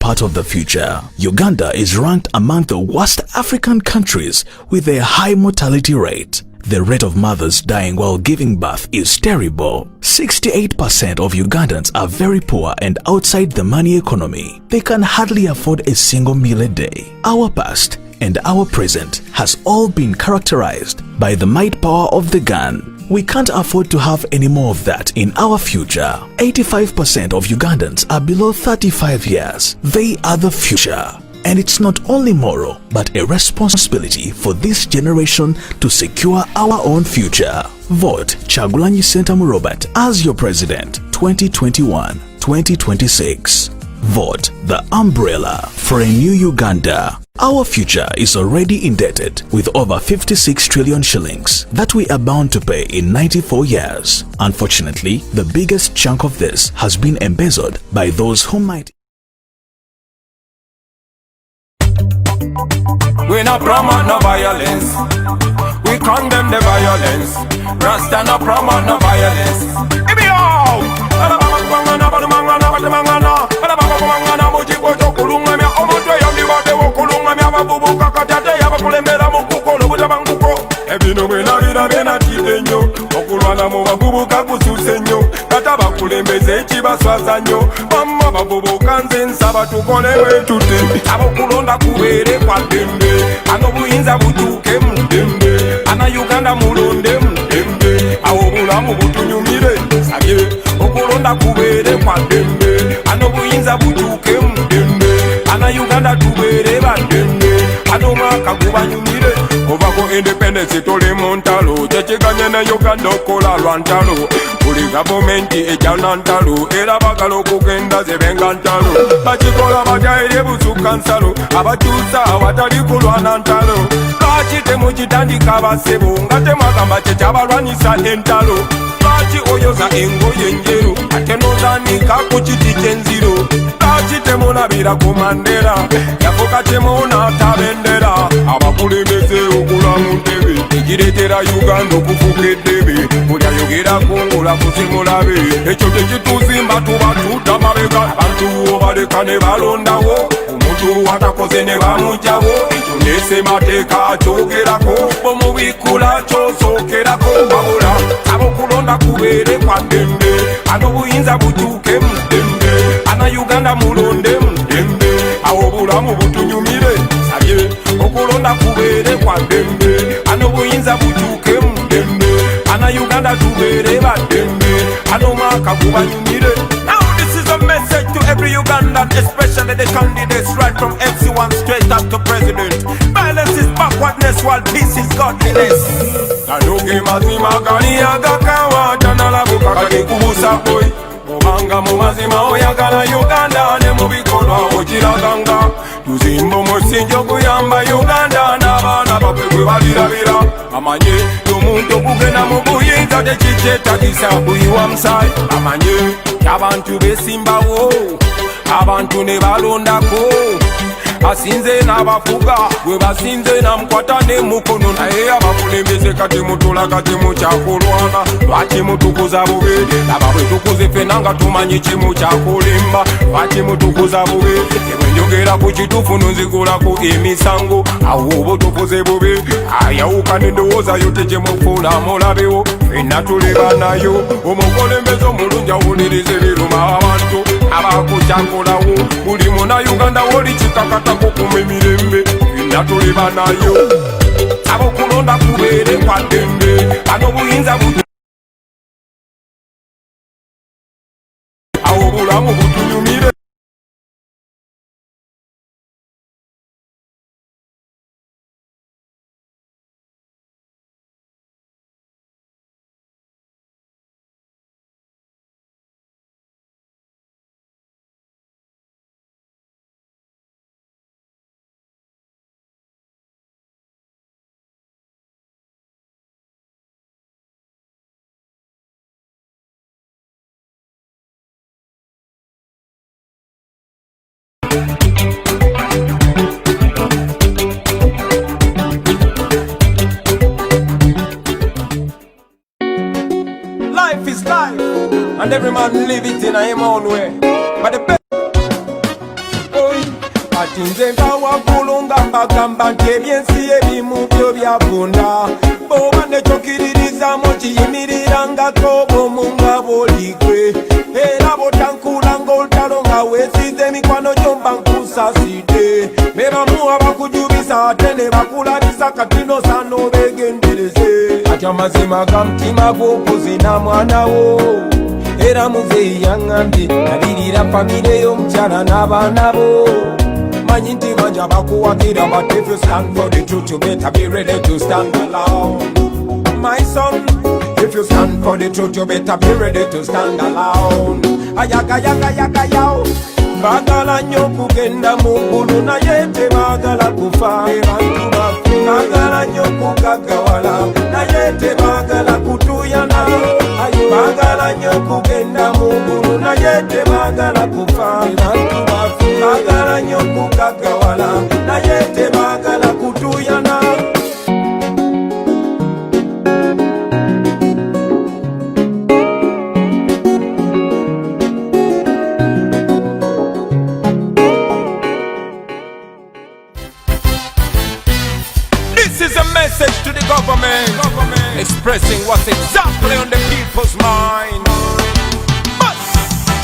part of the future. Uganda is ranked among the worst African countries with a high mortality rate. The rate of mothers dying while giving birth is terrible. 68% of Ugandans are very poor and outside the money economy. They can hardly afford a single meal a day. Our past and our present has all been characterized by the might power of the gun. We can't afford to have any more of that in our future. 85% of Ugandans are below 35 years. They are the future. And it's not only moral, but a responsibility for this generation to secure our own future. Vote Kyagulanyi Ssentamu Robert as your president 2021-2026. Vote the umbrella for a new Uganda. Our future is already indebted with over 56 trillion shillings that we are bound to pay in 94 years. Unfortunately, the biggest chunk of this has been embezzled by those who might. We not promote no violence. We condemn the violence. Rasta no promote no violence. Give me all. Okulwana mu bavubuka kususe nnyo kata bakulembeze ekibaswaza nnyo bamma bavubuka nze nsaba tukole wetute abokulonda kubeere kwa ddembe ano buyinza butuuke mu ddembe ana Uganda mulonde mu ddembe awo obulamu butunyumire sabye okulonda kubeere kwa ddembe ano buyinza butuuke mu ddembe ana Uganda tubeere baddembe ano mwaka gubanyumire ovako independence tole mu ntalo kyekiganye ne Uganda okola lwa ntalo buli gavumenti ejana ntalo era bagala okugenda zebenga ntalo bakikola batya eri busukka nsalo abakyusa awatali kulwana ntalo lwaki temukitandika basebo nga temwagamba kyekyabalwanyisa entalo lwaki oyoza engoye enjeru ate nozaanika ku kiti ky'enziro lwaki temunabira ku Mandela yafuka temunaata bendera abakulembeze okulamu ntebe ekireetera Uganda okufuuka eddebe buli ayogerako ng'olafuze mulabe ekyo tekituzimba tuba tudda mabega abantu obaleka ne balondawo omuntu atakoze ne bamugyawo ekyo nesemateeka akyogerako bomubikula kyosookerako wabula abokulonda kubeere kwa ddembe ano buyinza butuuke mu ddembe ana Uganda mulonde mu ddembe awo obulamu butunyumire sabye okulonda kubeere kwa ddembe ano buyinza butuuke mu ddembe ana Uganda tubeere baddembe ano mwaka gubanyumire. Now this is a message to every Ugandan, especially the candidates right from MC1 straight up to president. Violence is backwardness while peace is godliness. Nanuge mazima gali agakawa janalabuka kati kubusa boy obanga mu mazima oyagala Uganda ne mu bikolwa okiraganga tuzimba omusingi okuyamba Uganda n'abaana baffe gwe balirabira amanye omuntu okugenda mu buyinza tekikyetagisa buyiwa musaayi amanye abantu besimbawo abantu ne balondako asinze n'abafuga gwe basinze namukwata n'emukono naye abakulembeze kati mutula kati mukyakulwana lwaki mutukuza bubi laba bwe tukuze ffenna nga tumanyi kimu kyakulimba lwaki mutukuza bubi ebwenjogera ku kituufu nonzigulako emisango awo oba otukuze bubi ayawuka n'endowooza yo tekimufuna mulabewo ffenna tuleba nayo omukulembeze omulungi awuliriza ebiruma abantu abakukyakolawo buli Munnayuganda woli kikakatako kuma emirembe ffenna tuleba nayo abokulonda kubeere kwa ddembe ano buyinza awo obulamu butunyumire. kati nze nga waggulu nga mbagamba nti ebyensi ebimu byo byavunda bw'oba nekyokiririzaamu kiyimirirangako bwomu nga bwoligwe era bw'otankula ng'olutalo nga weesize emikwano gyo mba nkusaside be bamu abakujubisa ate ne bakulabisa kati nosaana obeegendereze kati amazima ga mutima gw'okuzina mwana wo era muzeeyi yaŋŋambye nabirira famire y'omukyala n'abaana bo manyi nti banja bakuwagira but if you stand for the truth you better be ready to stand alone my son if you stand for the truth you better be ready to stand alone ayagayagayagayawo baagala nnyo okugenda mu ggulu naye tebaagala kufa baagala nnyo okugaggawala naye tebaagala kutuuyana baagala nnyo okugenda mu ggulu naye tebaagala kufa baagala nnyo okugaggawala naye tebaagala kutuuyana This is a message to the government, expressing what's exactly on the people's mind.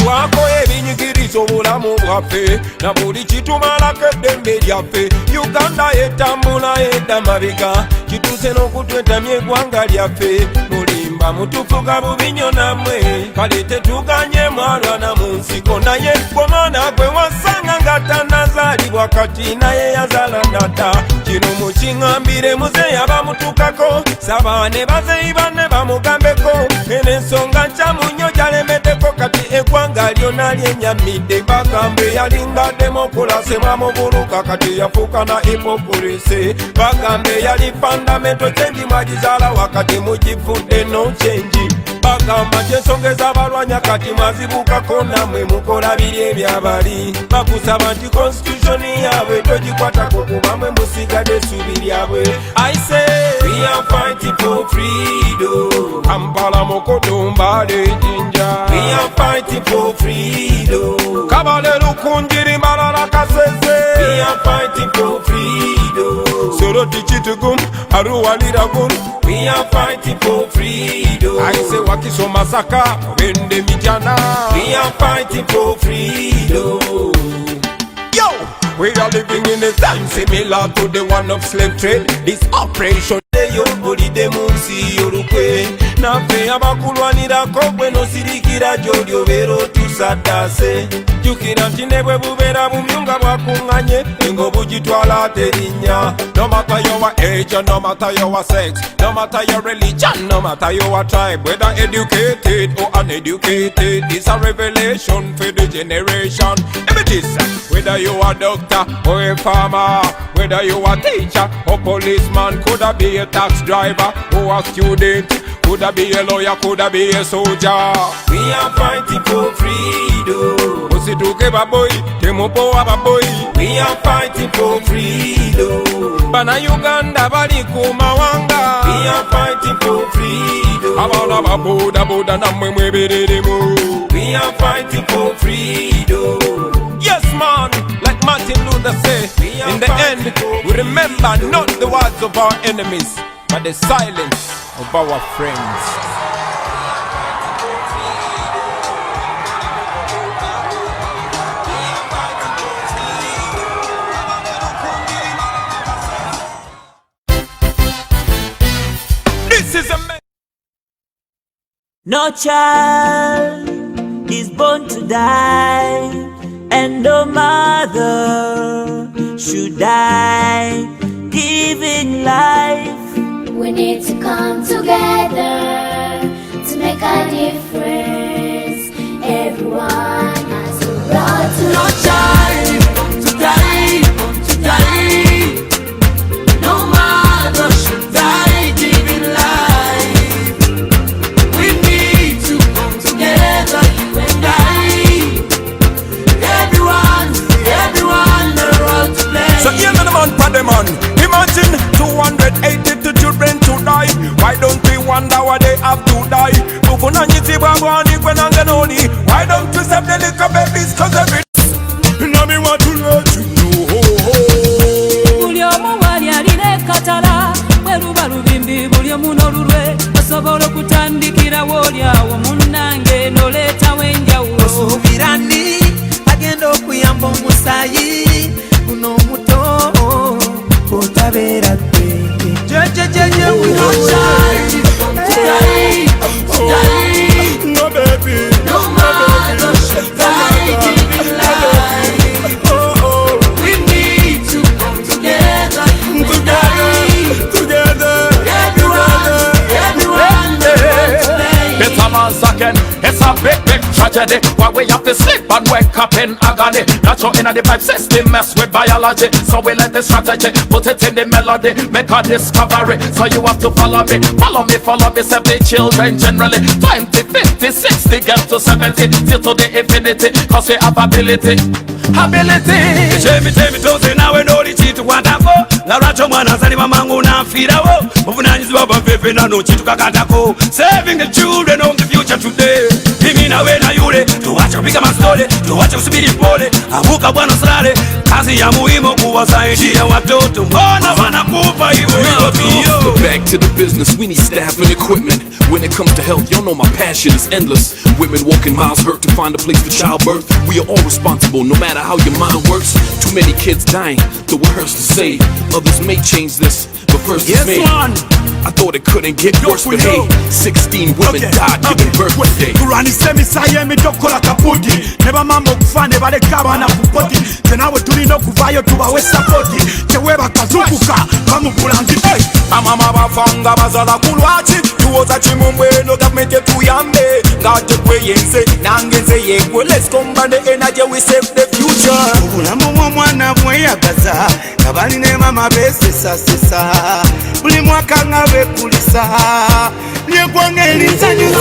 Wako ebinyigiriza obulamu bwaffe na buli kitumalako eddembe lyaffe Uganda etambula edda mabega kituuse n'okutwetamya eggwanga lyaffe mulimba mutufuga bubi nnyo nammwe kale tetuganye mwalwana mu nsiko naye gwe mwana gwe wasanga nga tannazaalibwa kati naye yazaala ndadda kino mukiŋŋambire muzeeyi abamutukako saba ne bazeeyi banne bamugambeko eno ensonga nkyamu nnyo gyalemeddeko kati eggwanga lyonna lyenyamidde bagambe yalinga demokulasi mwamubuluka kati yafuuka na hipokurisi bagambe yali fundamento kyenji mwagizaala wakati mugifudde no kyenji bagamba kyensonga ez'abalwanya kati mwazibukako namwe mukola biri ebyabali bakusaba nti konstitutioni yaabwe togikwatako kuba mwe musigadde essuubi lyabwe I say we are fighting for freedom Kampala Mokotombale Jinja we are fighting for freedom Kabale Lukunjiri Malala Kasese we are fighting for freedom Soroti Chitugum Arua Liragum we are fighting for freedom I say Wakiso Masaka Wende Mijana we are fighting for freedom Yo! We are living in a time similar to the one of slave trade This operation yobulidde mu nsi y'olukwe naffe abakulwanirako gwe nosirikira gy'oli obeera otusaddaase jjukira nti ne bwe bubeera bumyunga bwakuŋŋanye engo bugitwala terinnya no matter your age no matter your sex no matter your religion no matter your tribe whether educated or uneducated it's a revelation for the generation images whether you are doctor or a farmer whether you are teacher or policeman coulda be a tax driver or a student coulda be a lawyer coulda be a soldier we are fighting for freedom musituke baboy temupowa baboy we are fighting for freedom bana Uganda bali ku mawanga we are fighting for freedom abana baboda boda namwe mwebereremu we are fighting for freedom yes man like Martin Luther said in the end we remember not the words of our enemies but the silence of our friends this is a No child is born to die, and no mother should die giving life. We need to come together to make a difference. Everyone has a right to No child to die, to die. No mother should die giving life. We need to come together, you and I. Everyone the role to play. So here's the man for the man. Imagine 282 children to die. Why don't we wonder why they have to die? Bukunanyizi sayi uno muto otabera kwe jejejeje we no charge today No baby, no mother should die giving life. We need to come together everyone It's a massacre, it's a big tragedy. Why we have to sleep and wake up in agony. Natural in the vibe system mess with biology. So we let the strategy, put it in the melody, make a discovery. So you have to follow me, 70 children generally. 20, 50, 60, get to 70, till to the infinity. Cause we have ability. Chemi tose nawe noli chitu kwatako Laracho mwana zali mamangu na mfirawo Muvunanyizibwa baveve nano chitu kakatako Saving the children of the future today Mimi na we na yule tuwache kupiga mastole tuwache kusubiri pole avuka bwana salale kazi ya muhimu kuwasaidia watoto mbona wanakufa hivyo Back to the business, we need staff and equipment. When it comes to health, y'all know my passion is endless. Women walking miles hurt to find a place for childbirth. We are all responsible, no matter how your mind works. Too many kids dying, the worst to say. Others may change this, but first it's me. I thought it couldn't get worse, but hey, 16 women died giving birth today. Kuranise misaye midokola kapudi Neba mambo kufane bale kawa na kupoti Tenawe tulino kuvayo tubawe sapoti Cheweba kazukuka kamu kulanzi Amama bafanga bazala kulwachi tuwoza chimumbweno gavumenti etuyambe ngate kweyense nangenze yegwe let's combine the energy we save the future obulamu bw'omwana bweyagaza nga balina mama besesasesa buli mwaka nga bekulisa lyegwanga erisanyusa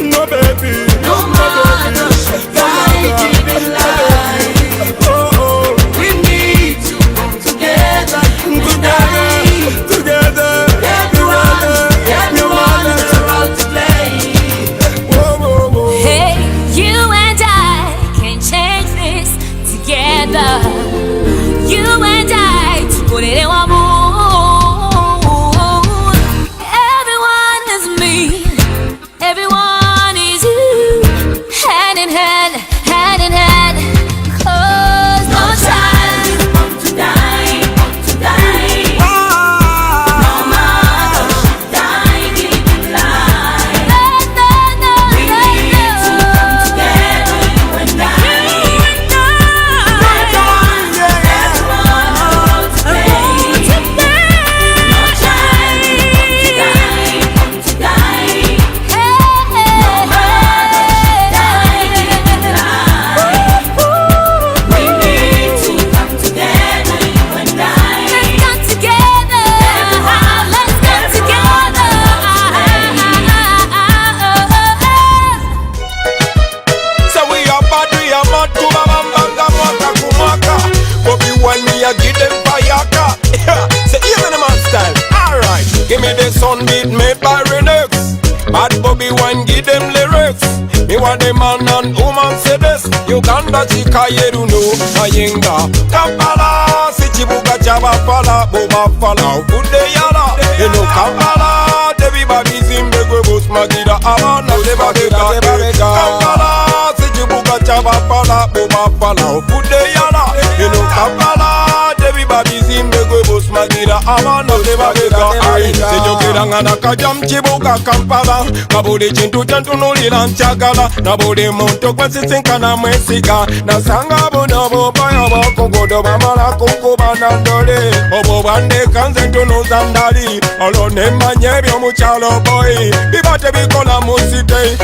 No baby, no mother should die giving life. We need to come together everyone is about to play. Hey, you and I can change this together. You and I to put it in one mood. Everyone is me, everyone is you. Hand in hand, hand in hand. Cause no child to die, to die. No mother should die giving life. No. We need to come together, you and I. Everyone to play. No child to die. No mother should die giving life. We need to come together, you and I. Let's come together. Let's come together. so we are bad kubabambanga mwaka kumwaka Bobby one me a give them fayaka say even the man style alright give me the sun beat made by Renix Bad Bobby one give them lyrics Me want the man and woman say this Uganda chika yeru no Mayenga Kampala si chibuga chabafala Bobafala ukunde yala Eno Kampala Devi babi zimbegwe bus magira Abana deba bega Kampala si chibuga chabafala Bobafala ukunde yala Eno Kampala Devi babi zimbegwe bus magira Abana deba bega Senyokera ngana kajam chibuga Kampala Kabuli chintu chantunulira nchagala Na buli muntu gwesisinkana mwesiga Nasanga buno buboyo bokugudo bamala kukuba na ndoli Obwo bwandeka nze ntunuza ndali Olwo nemmanya ebyomukyalo boy Biba tebikola mu city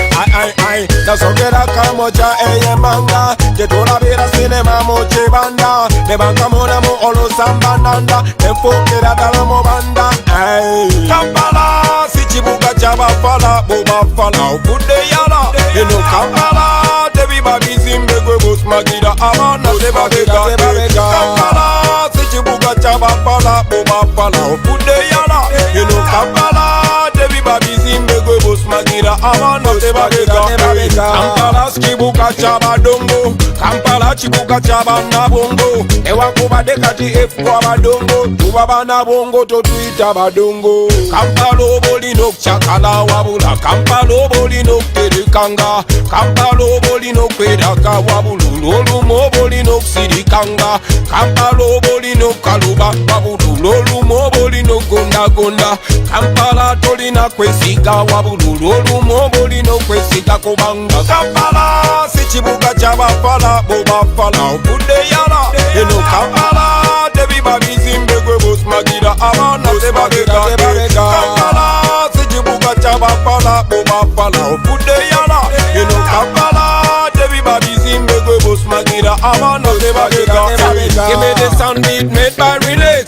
Ai nasogera kamoja eyemanga Gyetulabira sinema mu kibanda Ne bankamulamu olusambananda Nenfukira ddala mu banda Kampala si kibuga ky'abafala Bobafala okudde yala Eno Kampala tebiba bizimbegwe busmagira abaana tebabega Kampala si kibuga ky'abafala Bobafala okudde yala Eno Kampala tebiba bizimbegwe bizimbe gwe bosmagira abaana tebabega Kampala kibuga ky'abadongo Kampala kibuga ky'abannabongo ewakubadde kati efu abadongo tuba bannabongo totuyita badongo Kampala oba olina okukyakala wabula Kampala oba olina okuterekanga Kampala oba olina okweraga wabululu olumu oba olina okusirikanga Kampala oba olina okukaluba wabululu olumu oba olina okugondagonda Kampala tolina kwesiga wabululu olumu oba olina okwesiga kubanga Kampala si kibuga ky'abafala bobafala okudde yala eno Kampala tebiba bizimbe gwe bosmagira abaana tebabega Kampala si kibuga ky'abafala bobafala okudde yala eno Kampala tebiba bizimbe gwe bosmagira abaana tebabega Give me the sound beat made by Relax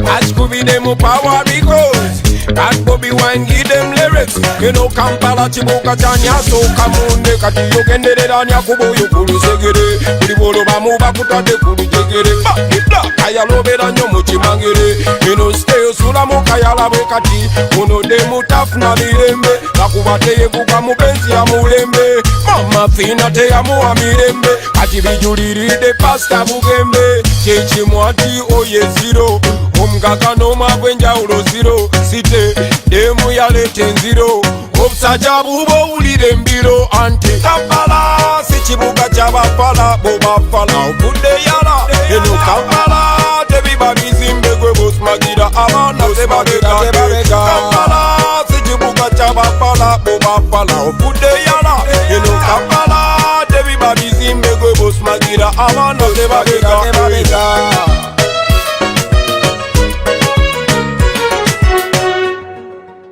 Ask Scooby them power because That Bobby Wine give them lyrics You know Kampala chibuka chanya so kamunde Kati yogenderera nyakubo yukulu segere Kuli bolo bamuba kutade kulu jegere Bakibla kaya lobera nyomo chimangere You know stay usula mukaya labwe kati Uno demu tafna mirembe Nakubate yeguka mupenzi ya mulembe Mama fina te ya muwa mirembe Kati bijuliride pasta bugembe Chechi mwati oye zero Omgaga no mabwenja ulo zero Site demu yalete nziro Obsaja bubo ulire mbiro Anti Kampala si chibuga chabafala bobafala Okude yala eno Kampala tebiba bizimbe gwe bosmagira abaana tebabega Kampala si chibuga chabafala bobafala Okude yala eno Kampala tebiba bizimbe gwe bosmagira abaana tebabega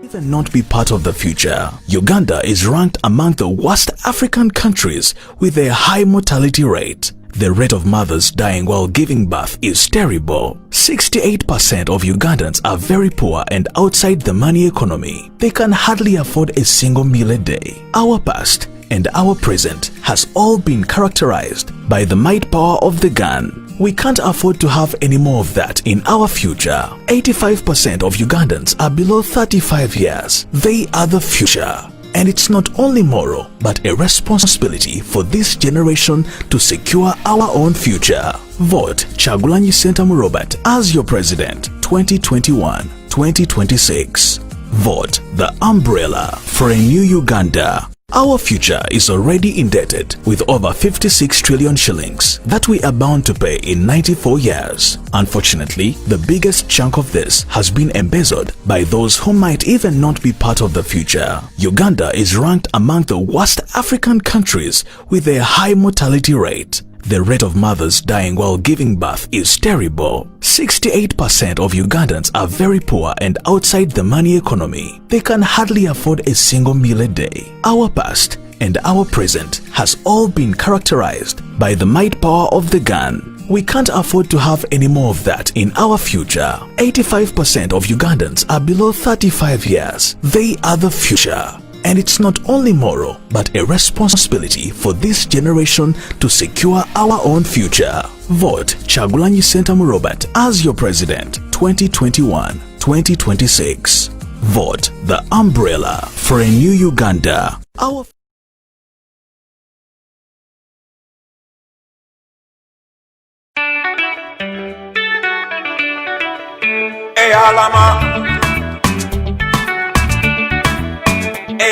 Even not be part of the future, Uganda is ranked among the worst African countries with a high mortality rate. The rate of mothers dying while giving birth is terrible. 68% of Ugandans are very poor and outside the money economy. They can hardly afford a single meal a day. Our past and our present has all been characterized by the might power of the gun. We can't afford to have any more of that in our future. 85% of Ugandans are below 35 years. They are the future. And it's not only moral, but a responsibility for this generation to secure our own future. Vote Kyagulanyi Ssentamu Robert as your president 2021-2026. Vote the umbrella for a new Uganda. Our future is already indebted with over 56 trillion shillings that we are bound to pay in 94 years. Unfortunately, the biggest chunk of this has been embezzled by those who might even not be part of the future. Uganda is ranked among the worst African countries with a high mortality rate. The rate of mothers dying while giving birth is terrible. 68% of Ugandans are very poor and outside the money economy. They can hardly afford a single meal a day. Our past and our present has all been characterized by the might power of the gun. We can't afford to have any more of that in our future. 85% of Ugandans are below 35 years. They are the future. And it's not only moral, but a responsibility for this generation to secure our own future. Vote Kyagulanyi Ssentamu Robert as your president 2021-2026. Vote the umbrella for a new Uganda. Our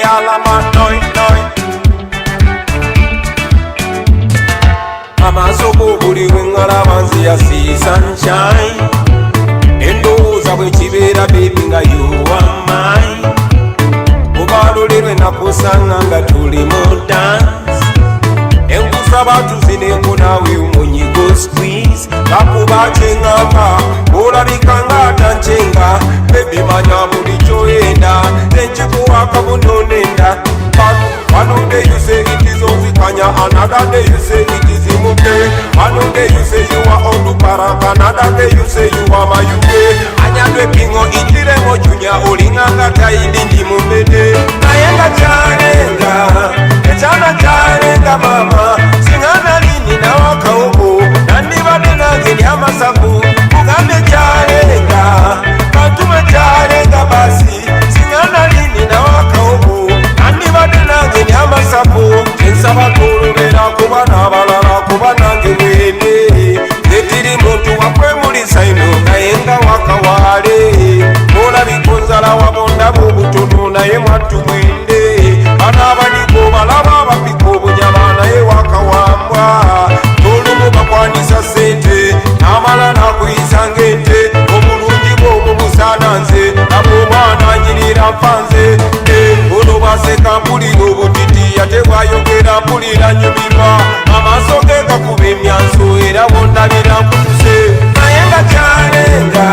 Alama noi Amasobo buli wengala banzi ya see sunshine Endowooza bwe kibeera baby nga you are mine Obalolirwe nakusanga nga tuli mu dance Enkusaba tuzine naawe omunyigo squeeze Kakuba kyengamba olabika nga atanchenga Baby manya buli kyoyenda Nenkikuwa kabuno nenda One day you say it is Onzikanya Another day you say it is Imuke One day you say you are Onduparaka Another day you say you are Mayuke Anyadwe pingo itiremo junya Olinganga taidi ndi mumbede Nayenga charenga Echana charenga mama Singana lini na waka uko Nandibade nange amasaku Ugambe charenga Katume charenga basi Singana lini na waka naye mwattu mwende bana abaliko balaba bapika obunyama naye wakawambwa olumu bakwanisa sente namala nakuyisa ng'ente obulungi bwobwo busaana nze nabwo omwana anyirira nfanze ono bwaseka mpulira obutiti ate bwayogera mpulira nyumirwa amaaso ge gakuba emyanso era bondabira nkutuse naye nga kyalenga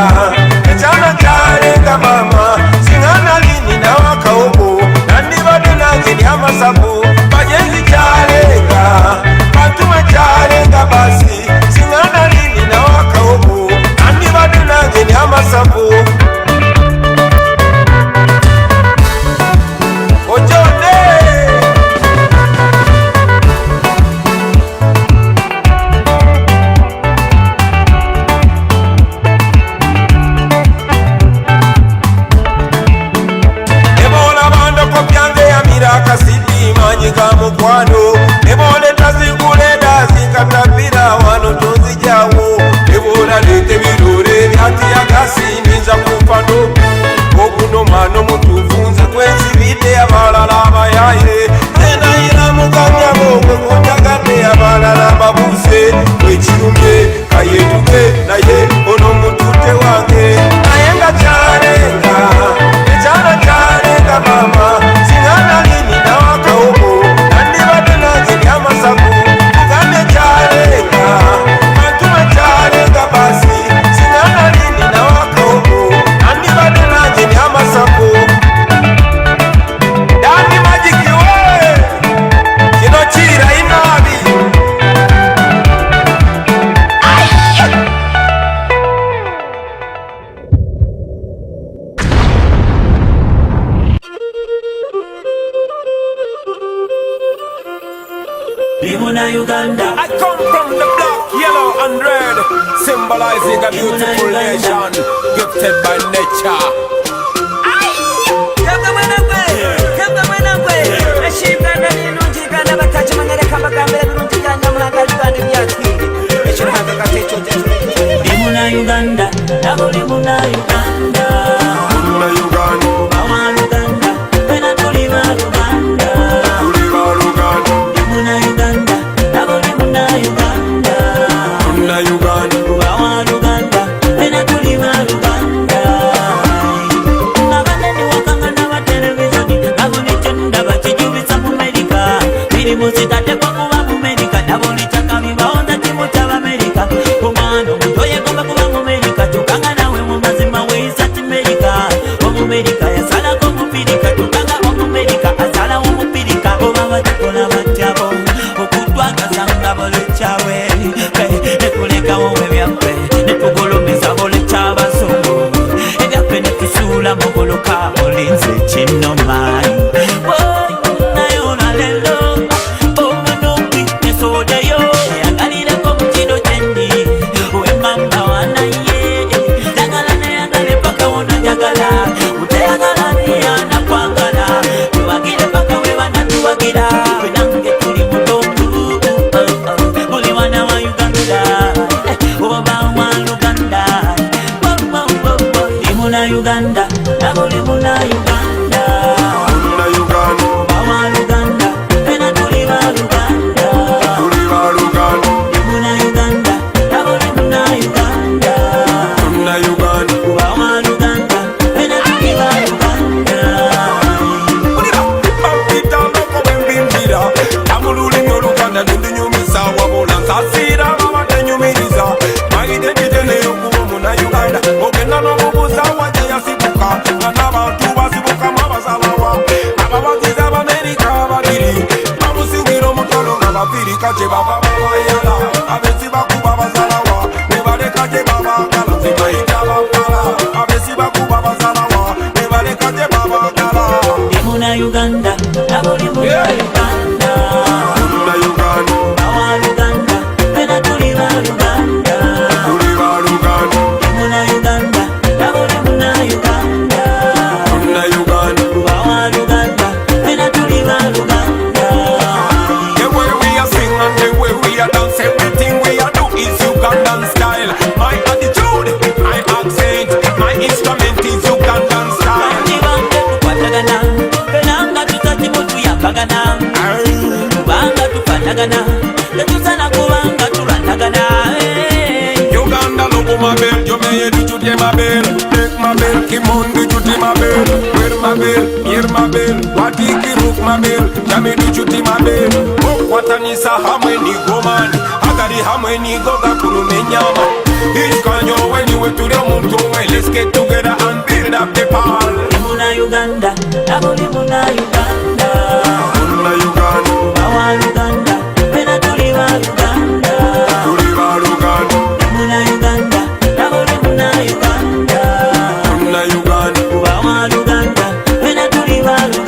ekyana kyalenga mama siŋŋana lini nawakawobo nandibadde nange ndi amasavu bagenzi kyalenga bantuma kyalenga basi siŋŋana lini nawakawobo nandibadde nange ndi amasavu ojone akasidi manyi ga mukwano eboole tazinguleda zinkatapira wano tonzijawo ebola lete birore byatiyagasindiza kupano ogunomano mutufu nze gwensibidde abalala abayaye enayira mukanyabo gwekunjagadde abalala babuse wekirumye kayetuge naye ono mutute wange naye nga kyalenga ekyana kyalenga mama siŋŋana lini nawakawobo nandibadde nange ndi amasavu mugambe kyalenga bantuma kyalenga basi siŋŋana lini nawakawobo nandibadde nange ndi amasavu dandi magikiwe kino kiira inaabi Uganda. I come from the black, yellow and red, symbolizing a beautiful nation gifted by nature. Uganda, Uganda, Everything we are do tetusana kubanga tulandagana. Uganda logo ma belle, yo me duchuti ma belle, take ma belle, Kimon duchuti ma belle, wear ma belle, hear ma belle, watiki ruk ma belle, yami duchuti ma belle. Okwatanisa hamweni gomani, agari hamweni goga kurumenyama. Iskanyo when you went to the moon, let's get together and build up the pal. Muna Uganda, abuli muna Uganda. Muna Uganda, awa Uganda, pena tuliwa Uganda. Tuliwa Uganda. Muna Uganda, abuli muna Uganda. Muna Uganda, awa Uganda, pena tuliwa Uganda.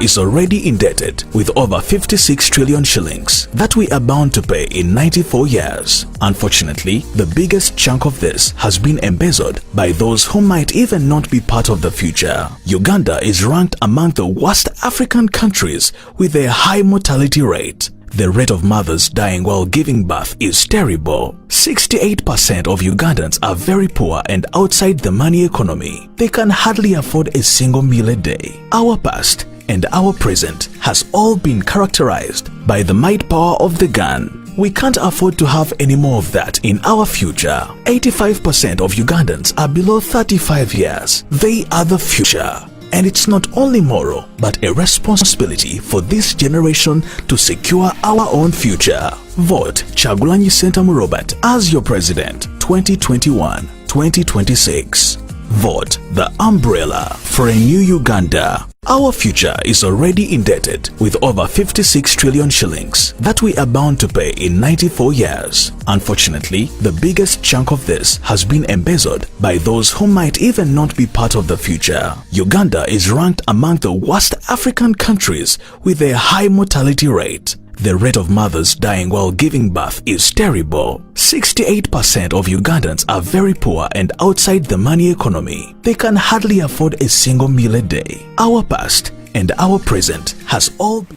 Is already indebted with over 56 trillion shillings that we are bound to pay in 94 years. Unfortunately, the biggest chunk of this has been embezzled by those who might even not be part of the future. Uganda is ranked among the worst African countries with a high mortality rate. The rate of mothers dying while giving birth is terrible. 68% of Ugandans are very poor and outside the money economy. They can hardly afford a single meal a day. Our past and our present has all been characterized by the might power of the gun. We can't afford to have any more of that in our future. 85% of Ugandans are below 35 years. They are the future. And it's not only moral, but a responsibility for this generation to secure our own future. Vote Chagulanyi Sentamu Robert as your president 2021-2026. Vote the umbrella for a new Uganda. Our future is already indebted with over 56 trillion shillings that we are bound to pay in 94 years. Unfortunately, the biggest chunk of this has been embezzled by those who might even not be part of the future. Uganda is ranked among the worst African countries with a high mortality rate. The rate of mothers dying while giving birth is terrible. 68% of Ugandans are very poor and outside the money economy. They can hardly afford a single meal a day. Our past and our present has all been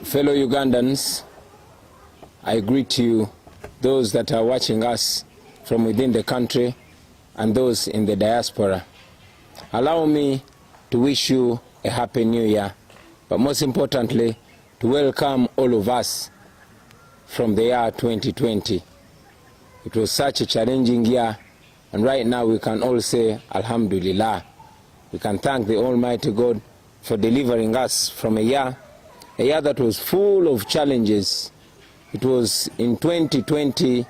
fellow Ugandans, I greet you, those that are watching us from within the country and those in the diaspora. Allow me to wish you a happy new year, but most importantly, to welcome all of us from the year 2020. It was such a challenging year, and right now we can all say Alhamdulillah. We can thank the Almighty God for delivering us from a year that was full of challenges. It was in 2020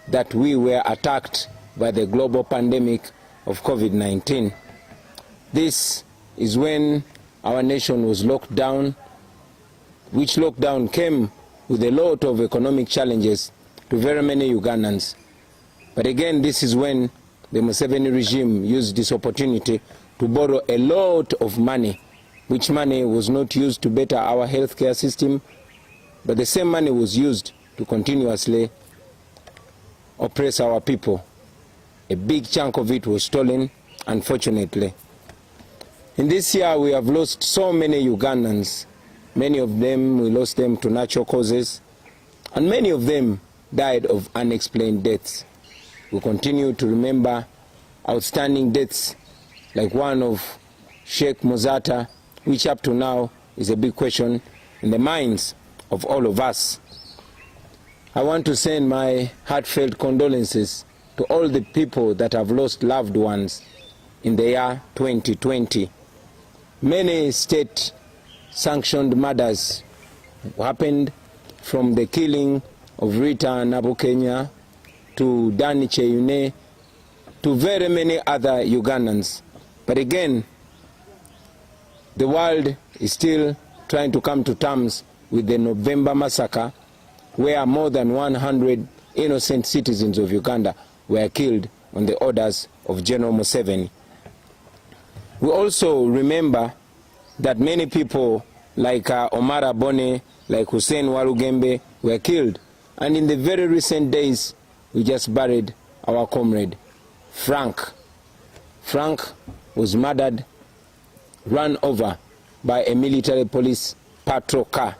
that we were attacked by the global pandemic of COVID-19. This is when our nation was locked down, which lockdown came with a lot of economic challenges to very many Ugandans. But again, this is when the Museveni regime used this opportunity to borrow a lot of money, which money was not used to better our healthcare system, but the same money was used to continuously oppress our people. A big chunk of it was stolen, unfortunately. In this year, we have lost so many Ugandans. Many of them, we lost them to natural causes, and many of them died of unexplained deaths. We continue to remember outstanding deaths like one of Sheikh Muzata, which up to now is a big question in the minds of all of us. I want to send my heartfelt condolences to all the people that have lost loved ones in the year 2020. Many state-sanctioned murders happened, from the killing of Rita Nabukenya to Dani Cheyune to very many other Ugandans. But again, the world is still trying to come to terms with the November massacre, where more than 100 innocent citizens of Uganda were killed on the orders of General Museveni. We also remember that many people like Omar Abone, like Hussein Walugembe, were killed And in the very recent days, we just buried our comrade, Frank. Frank was murdered, run over by a military police patrol car.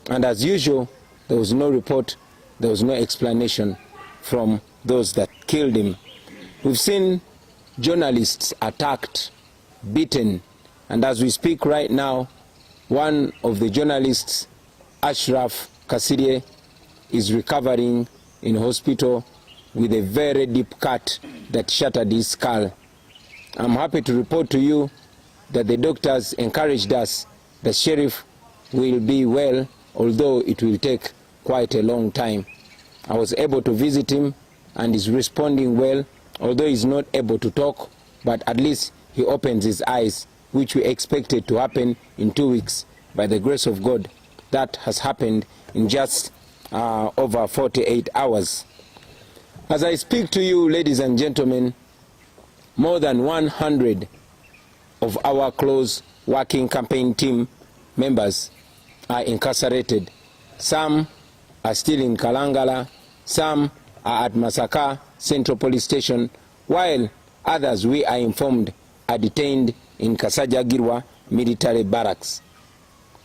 And as usual, there was no report, there was no explanation from those that killed him. We've seen journalists attacked, beaten, and as we speak right now, one of the journalists, Ashraf Kasirie, is recovering in hospital with a very deep cut that shattered his skull. I'm happy to report to you that the doctors encouraged us the sheriff will be well, although it will take quite a long time. I was able to visit him and he's responding well, although he's not able to talk, but at least he opens his eyes, which we expected to happen in 2 weeks. By the grace of God, that has happened in just over 48 hours. As I speak to you, ladies and gentlemen, more than 100 of our close working campaign team members are incarcerated. Some are still in Kalangala, some are at Masaka Central Police Station, while others, we are informed, are detained in Kasajagirwa Military Barracks.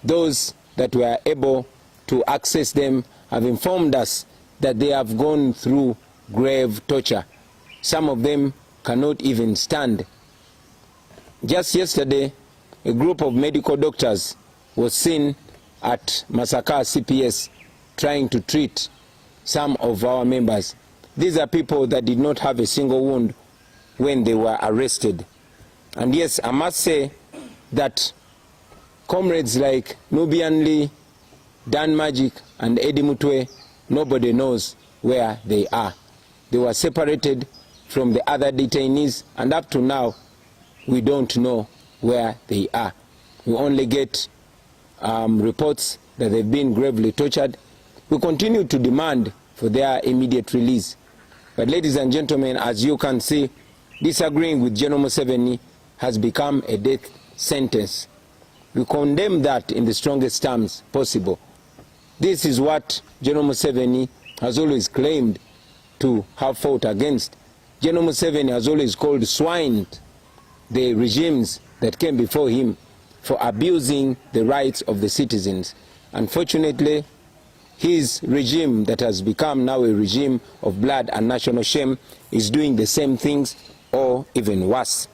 Those that were able to access them have informed us that they have gone through grave torture. Some of them cannot even stand. Just yesterday, a group of medical doctors was seen at Masaka CPS trying to treat some of our members. These are people that did not have a single wound when they were arrested. And yes, I must say that comrades like Nubian Lee, Dan Magic, and Eddie Mutwe, nobody knows where they are. They were separated from the other detainees, and up to now, we don't know where they are. We only get reports that they've been gravely tortured. We continue to demand for their immediate release. But ladies and gentlemen, as you can see, disagreeing with General Museveni has become a death sentence. We condemn that in the strongest terms possible. This is what General Museveni has always claimed to have fought against. General Museveni has always called swine the regimes that came before him for abusing the rights of the citizens. Unfortunately, his regime that has become now a regime of blood and national shame is doing the same things or even worse.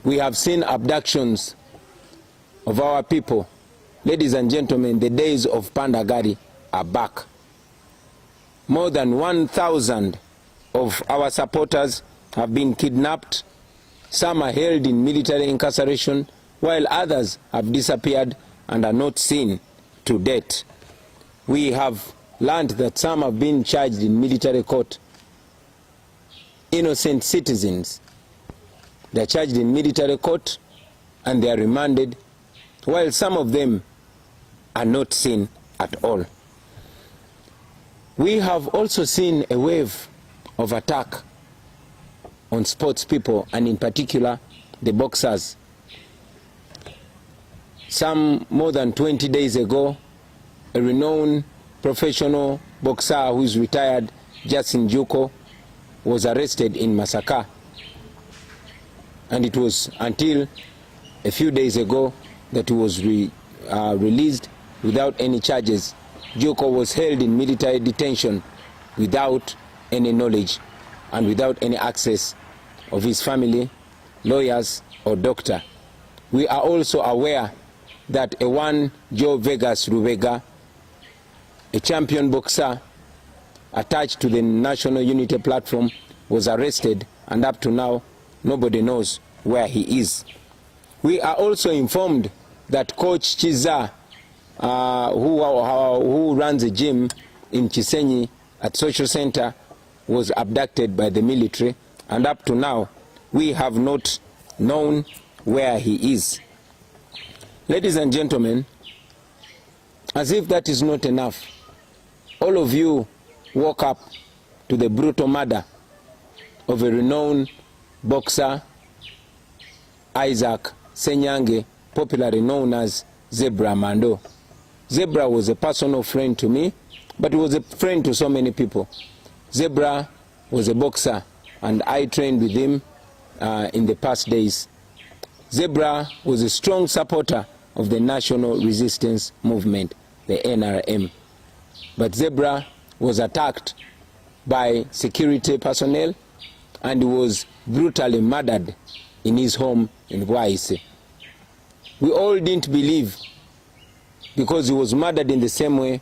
We have seen abductions of our people. Ladies and gentlemen, the days of Pandagari are back. More than 1,000 of our supporters have been kidnapped. Some are held in military incarceration, while others have disappeared and are not seen to date. We have learned that some have been charged in military court. Innocent citizens, they are charged in military court and they are remanded, while some of them are not seen at all. We have also seen a wave of attack on sports people, and in particular the boxers. Some more than 20 days ago, a renowned professional boxer who is retired, Justin Juko, was arrested in Masaka. And it was until a few days ago that he was released without any charges. Juko was held in military detention without any knowledge and without any access of his family, lawyers, or doctor. We are also aware that a one Joe Vegas Rubega, a champion boxer attached to the National Unity Platform, was arrested, and up to now nobody knows where he is. We are also informed that Coach Chiza, who runs a gym in Chisenyi at Social Center, was abducted by the military, and up to now we have not known where he is. Ladies and gentlemen, as if that is not enough, all of you woke up to the brutal murder of a renowned boxer, Isaac Senyange, popularly known as Zebra Mando. Zebra was a personal friend to me, but he was a friend to so many people. Zebra was a boxer, and I trained with him in the past days. Zebra was a strong supporter of the National Resistance Movement, the NRM. But Zebra was attacked by security personnel and was brutally murdered in his home in Bwaise. We all didn't believe, because he was murdered in the same way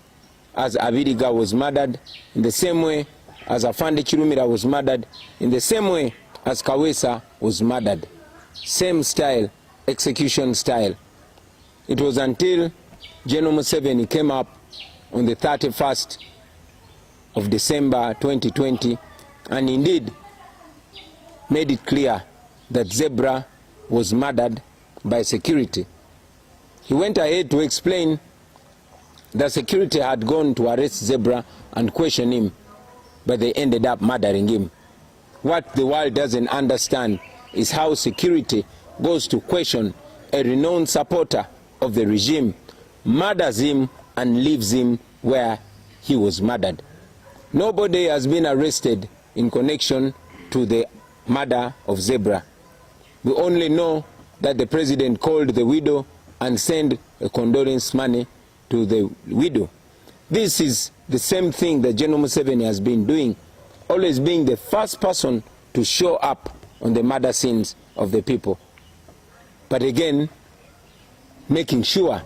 as Abiriga was murdered, in the same way as Afande Chirumira was murdered, in the same way as Kawesa was murdered. Same style, execution style. It was until General Museveni came up on the 31st of December 2020 and indeed made it clear that Zebra was murdered by security. He went ahead to explain that security had gone to arrest Zebra and question him, but they ended up murdering him. What the world doesn't understand is how security goes to question a renowned supporter of the regime, murders him and leaves him where he was murdered. Nobody has been arrested in connection to the murder of Zebra. We only know that the president called the widow and sent a condolence money to the widow. This is the same thing that General Museveni has been doing, always being the first person to show up on the murder scenes of the people. But again, making sure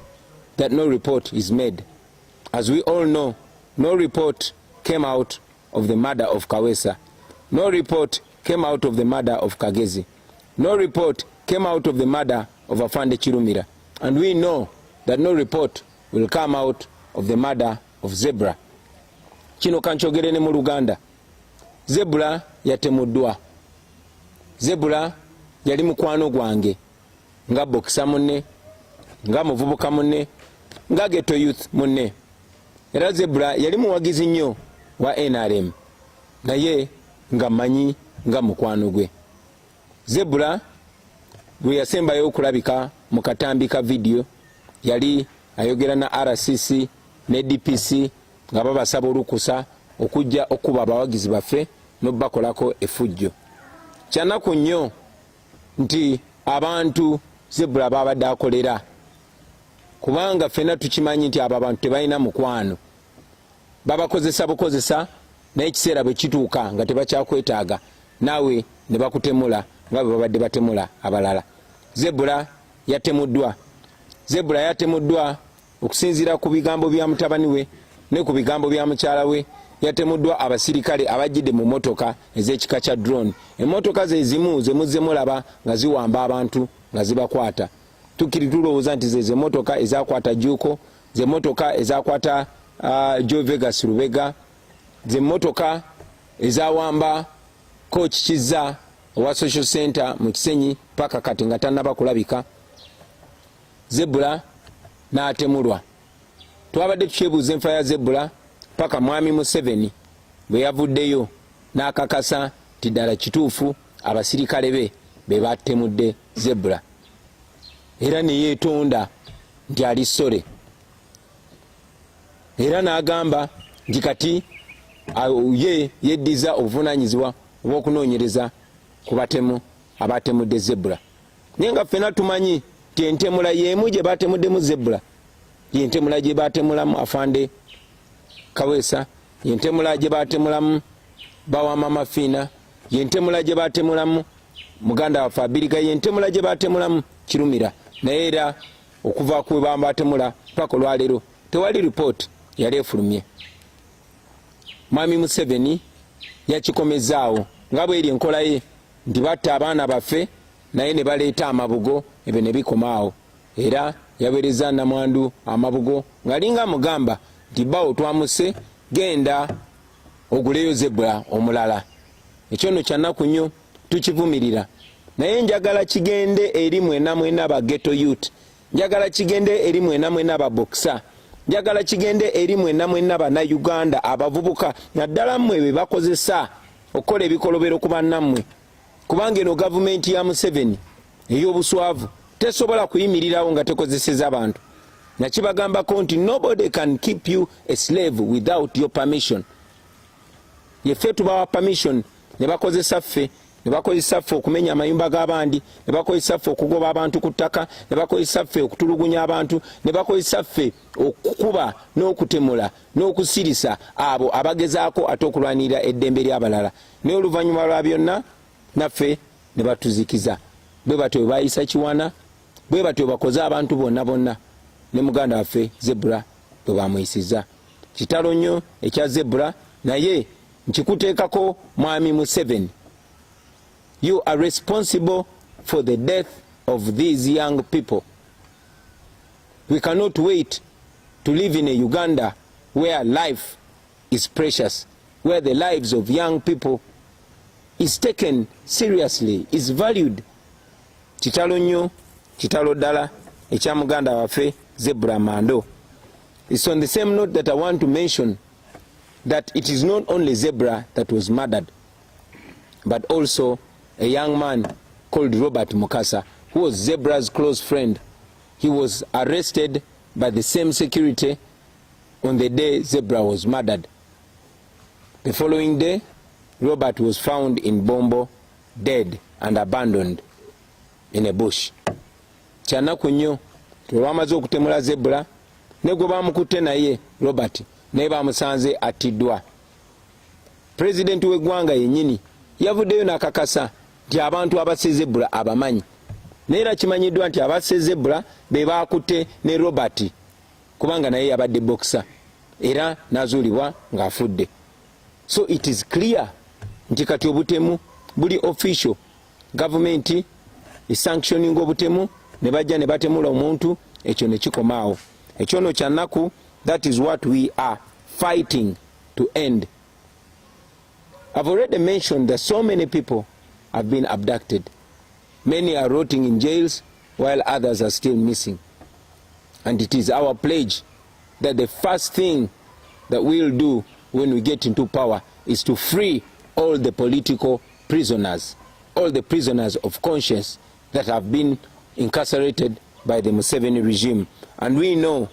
that no report is made. As we all know, no report came out of the murder of Kawesa. No report came out of the murder of Kagezi. No report came out of the murder of Afande Chirumira. And we know that no report will come out of the murder of Zebra. Kino kanchogere ne mu Luganda. Zebra yatemuddwa. Zebra yali mukwano gwange nga bokisa munne, nga muvubuka munne, nga ghetto youth munne. Era Zebra yali muwagizi nnyo wa NRM, naye nga manyi nga mukwano gwe. Zebra bwe yasembayo okulabika mu katambi ka video yali ayogera na RCC ne DPC nga babasaba olukusa okujja okuba abawagizi baffe n'obakolako effujjo. Kyanaku nnyo nti abantu Zebra babadde akolera, kubanga ffenna tukimanyi nti abo abantu tebalina mukwano. Babakozesa bukozesa naye ekiseera bwe kituuka nga tebakyakwetaaga naawe ne bakutemula nga bwe babadde batemula abalala. Zebra yatemuddwa. Zebra yatemuddwa okusinziira ku bigambo bya mutabani we ne ku bigambo bya mukyala we. Yatemuddwa abasirikale abajjidde mu motoka ez'ekika kya drone. Emmotoka ze zimu ze muzze mulaba nga ziwamba abantu nga zibakwata. Tukiri tulowooza nti ze motoka ezakwata Juko, ze motoka ezakwata Joe Vegas Rubega, ze motoka ezawamba Coach Kiza wa Social Center mu Kisenyi paka kati nga tannaba kulabika. Zebra n'atemulwa. Twabadde tukyebuuza enfa ya Zebra paka mwami Museveni bwe yavuddeyo n'akakasa nti ddala kituufu abasirikale be batemudde Zebra. Era ne yeetonda nti ali ssole. Era n'agamba nti kati ye yeddiza obuvunaanyizibwa obw'okunoonyereza ku batemu abatemudde Zebra. Naye nga ffenna tumanyi nti entemula y'emu gye baatemuddemu Zebra yentemula gye baatemulamu Afande Kawesa, yentemula gye baatemulamu Bawama Mafiina, yentemula gye baatemulamu muganda waffe Abiriga, yentemula gye baatemulamu Kirumira. Naye era okuva ku bambatemula paka olwaleero tewali report yali efulumye. Mwami Museveni yakikomezaawo nga bw'eri enkola ye nti batta abaana baffe naye ne baleeta amabugo ebyo ne bikomaawo. Era yaweereza namwandu amabugo ng'alinga mugamba nti bawo twamuse genda oguleyo Zebra omulala. Ekyo nno kya nnaku nnyo tukivumirira. Naye njagala kigende eri mwena ba ghetto youth, njagala kigende eri mwena ba boxer, njagala kigende eri mwena ba na Uganda abavubuka naddala mmwe be bakozesa okukola ebikolobero ku bannammwe. Kubanga eno gavumenti ya Museveni ey'obuswavu tesobola kuyimirirawo nga tekozeseza abantu. nakibagambako nti nobody can keep you a slave without your permission. Yeffe tubawa permission ne bakozesa ffe okumenya amayumba g'abandi, ne bakozesa ffe okugoba abantu ku ttaka, ne bakozesa ffe okutulugunya abantu, ne bakozesa ffe okukuba n'okutemula n'okusirisa abo abagezaako ate okulwanirira eddembe ly'abalala. Naye oluvannyuma lwa byonna naffe ne batuzikiza. Bwe batyo bayisa Kiwana, bwe batyo bakoze abantu bonna ne muganda waffe Zebra bwe bamuyisiza. Kitalo nnyo ekya Zebra, naye nkikuteekako Mwami Museveni. You are responsible for the death of these young people. We cannot wait to live in a Uganda where life is precious, where the lives of young people is taken seriously, is valued. Kitalo nnyo, kitalo ddala ekya muganda waffe Zebra Mando. It's on the same note that I want to mention that it is not only Zebra that was murdered, but also a young man called Robert Mukasa, who was Zebra's close friend. He was arrested by the same security on the day Zebra was murdered. The following day, Robert was found in Bombo, dead and abandoned in a bush. Kyanaku nnyo lwamaze okutemula Zebra, ne gwe bamukutte naye Robert naye bamusanze atiddwa. Pulezidenti w'eggwanga yennyini yavuddeyo n'akakasa nti abantu abasse Zebra abamanyi, naye era kimanyiddwa nti abasse Zebra be baakutte ne Robert kubanga naye yabadde boxer era n'azuulibwa ng'afudde. So it is clear nti kati obutemu buli official, government sanctioning obutemu, ne bajja ne batemula omuntu, ekyo ne kikomaawo. Ekyono kya nnaku, that is what we are fighting to end. I've already mentioned that so many people have been abducted. Many are rotting in jails while others are still missing. And it is our pledge that the first thing that we'll do when we get into power is to free all the political prisoners, all the prisoners of conscience that have been incarcerated by the Museveni regime. And we know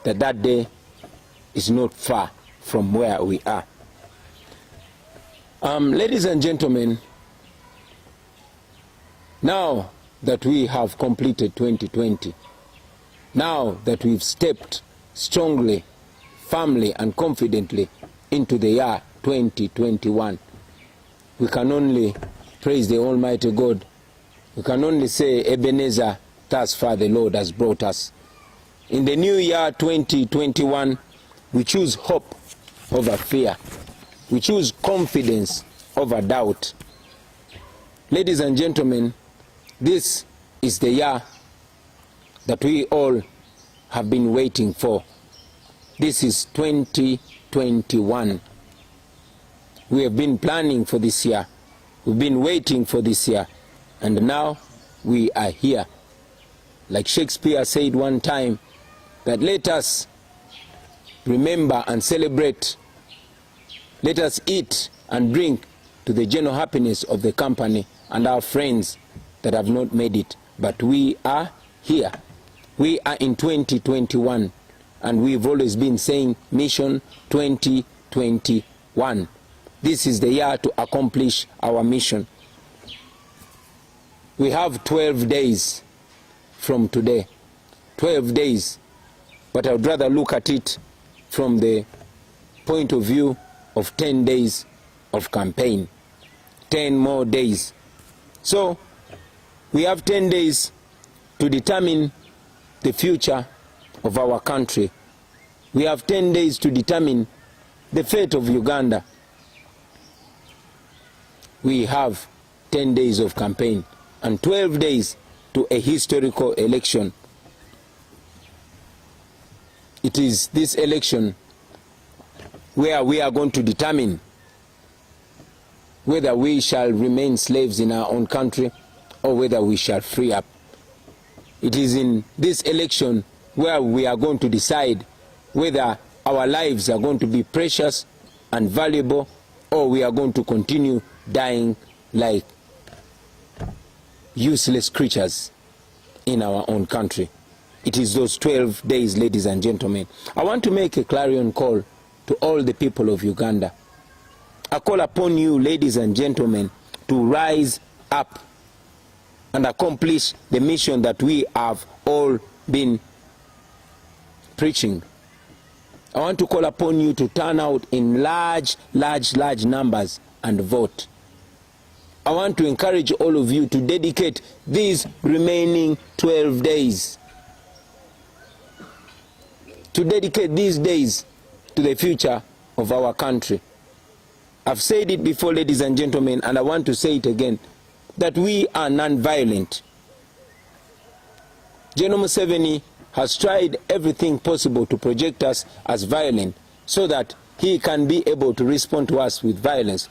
that that day is not far from where we are. Ladies and gentlemen, now that we have completed 2020, now that we've stepped strongly, firmly and confidently into the year 2021, we can only praise the Almighty God. We can only say, Ebenezer, thus far the Lord has brought us. In the new year 2021, we choose hope over fear. We choose confidence over doubt. Ladies and gentlemen, this is the year that we all have been waiting for. This is 2021. We have been planning for this year. We've been waiting for this year. And now we are here. Like Shakespeare said one time, that let us remember and celebrate. Let us eat and drink to the general happiness of the company and our friends that have not made it. But we are here. We are in 2021, and we've always been saying Mission 2021. This is the year to accomplish our mission. We have 12 days from today. 12 days. But I would rather look at it from the point of view of 10 days of campaign. 10 more days. So we have 10 days to determine the future of our country. We have 10 days to determine the fate of Uganda. We have 10 days of campaign and 12 days to a historical election. It is this election where we are going to determine whether we shall remain slaves in our own country or whether we shall free up. It is in this election where we are going to decide whether our lives are going to be precious and valuable or we are going to continue dying like useless creatures in our own country. It is those 12 days, ladies and gentlemen. I want to make a clarion call to all the people of Uganda. I call upon you, ladies and gentlemen, to rise up and accomplish the mission that we have all been preaching. I want to call upon you to turn out in large numbers and vote. I want to encourage all of you to dedicate these remaining 12 days, to dedicate these days to the future of our country. I've said it before, ladies and gentlemen, and I want to say it again, that we are non-violent. General Museveni has tried everything possible to project us as violent so that he can be able to respond to us with violence.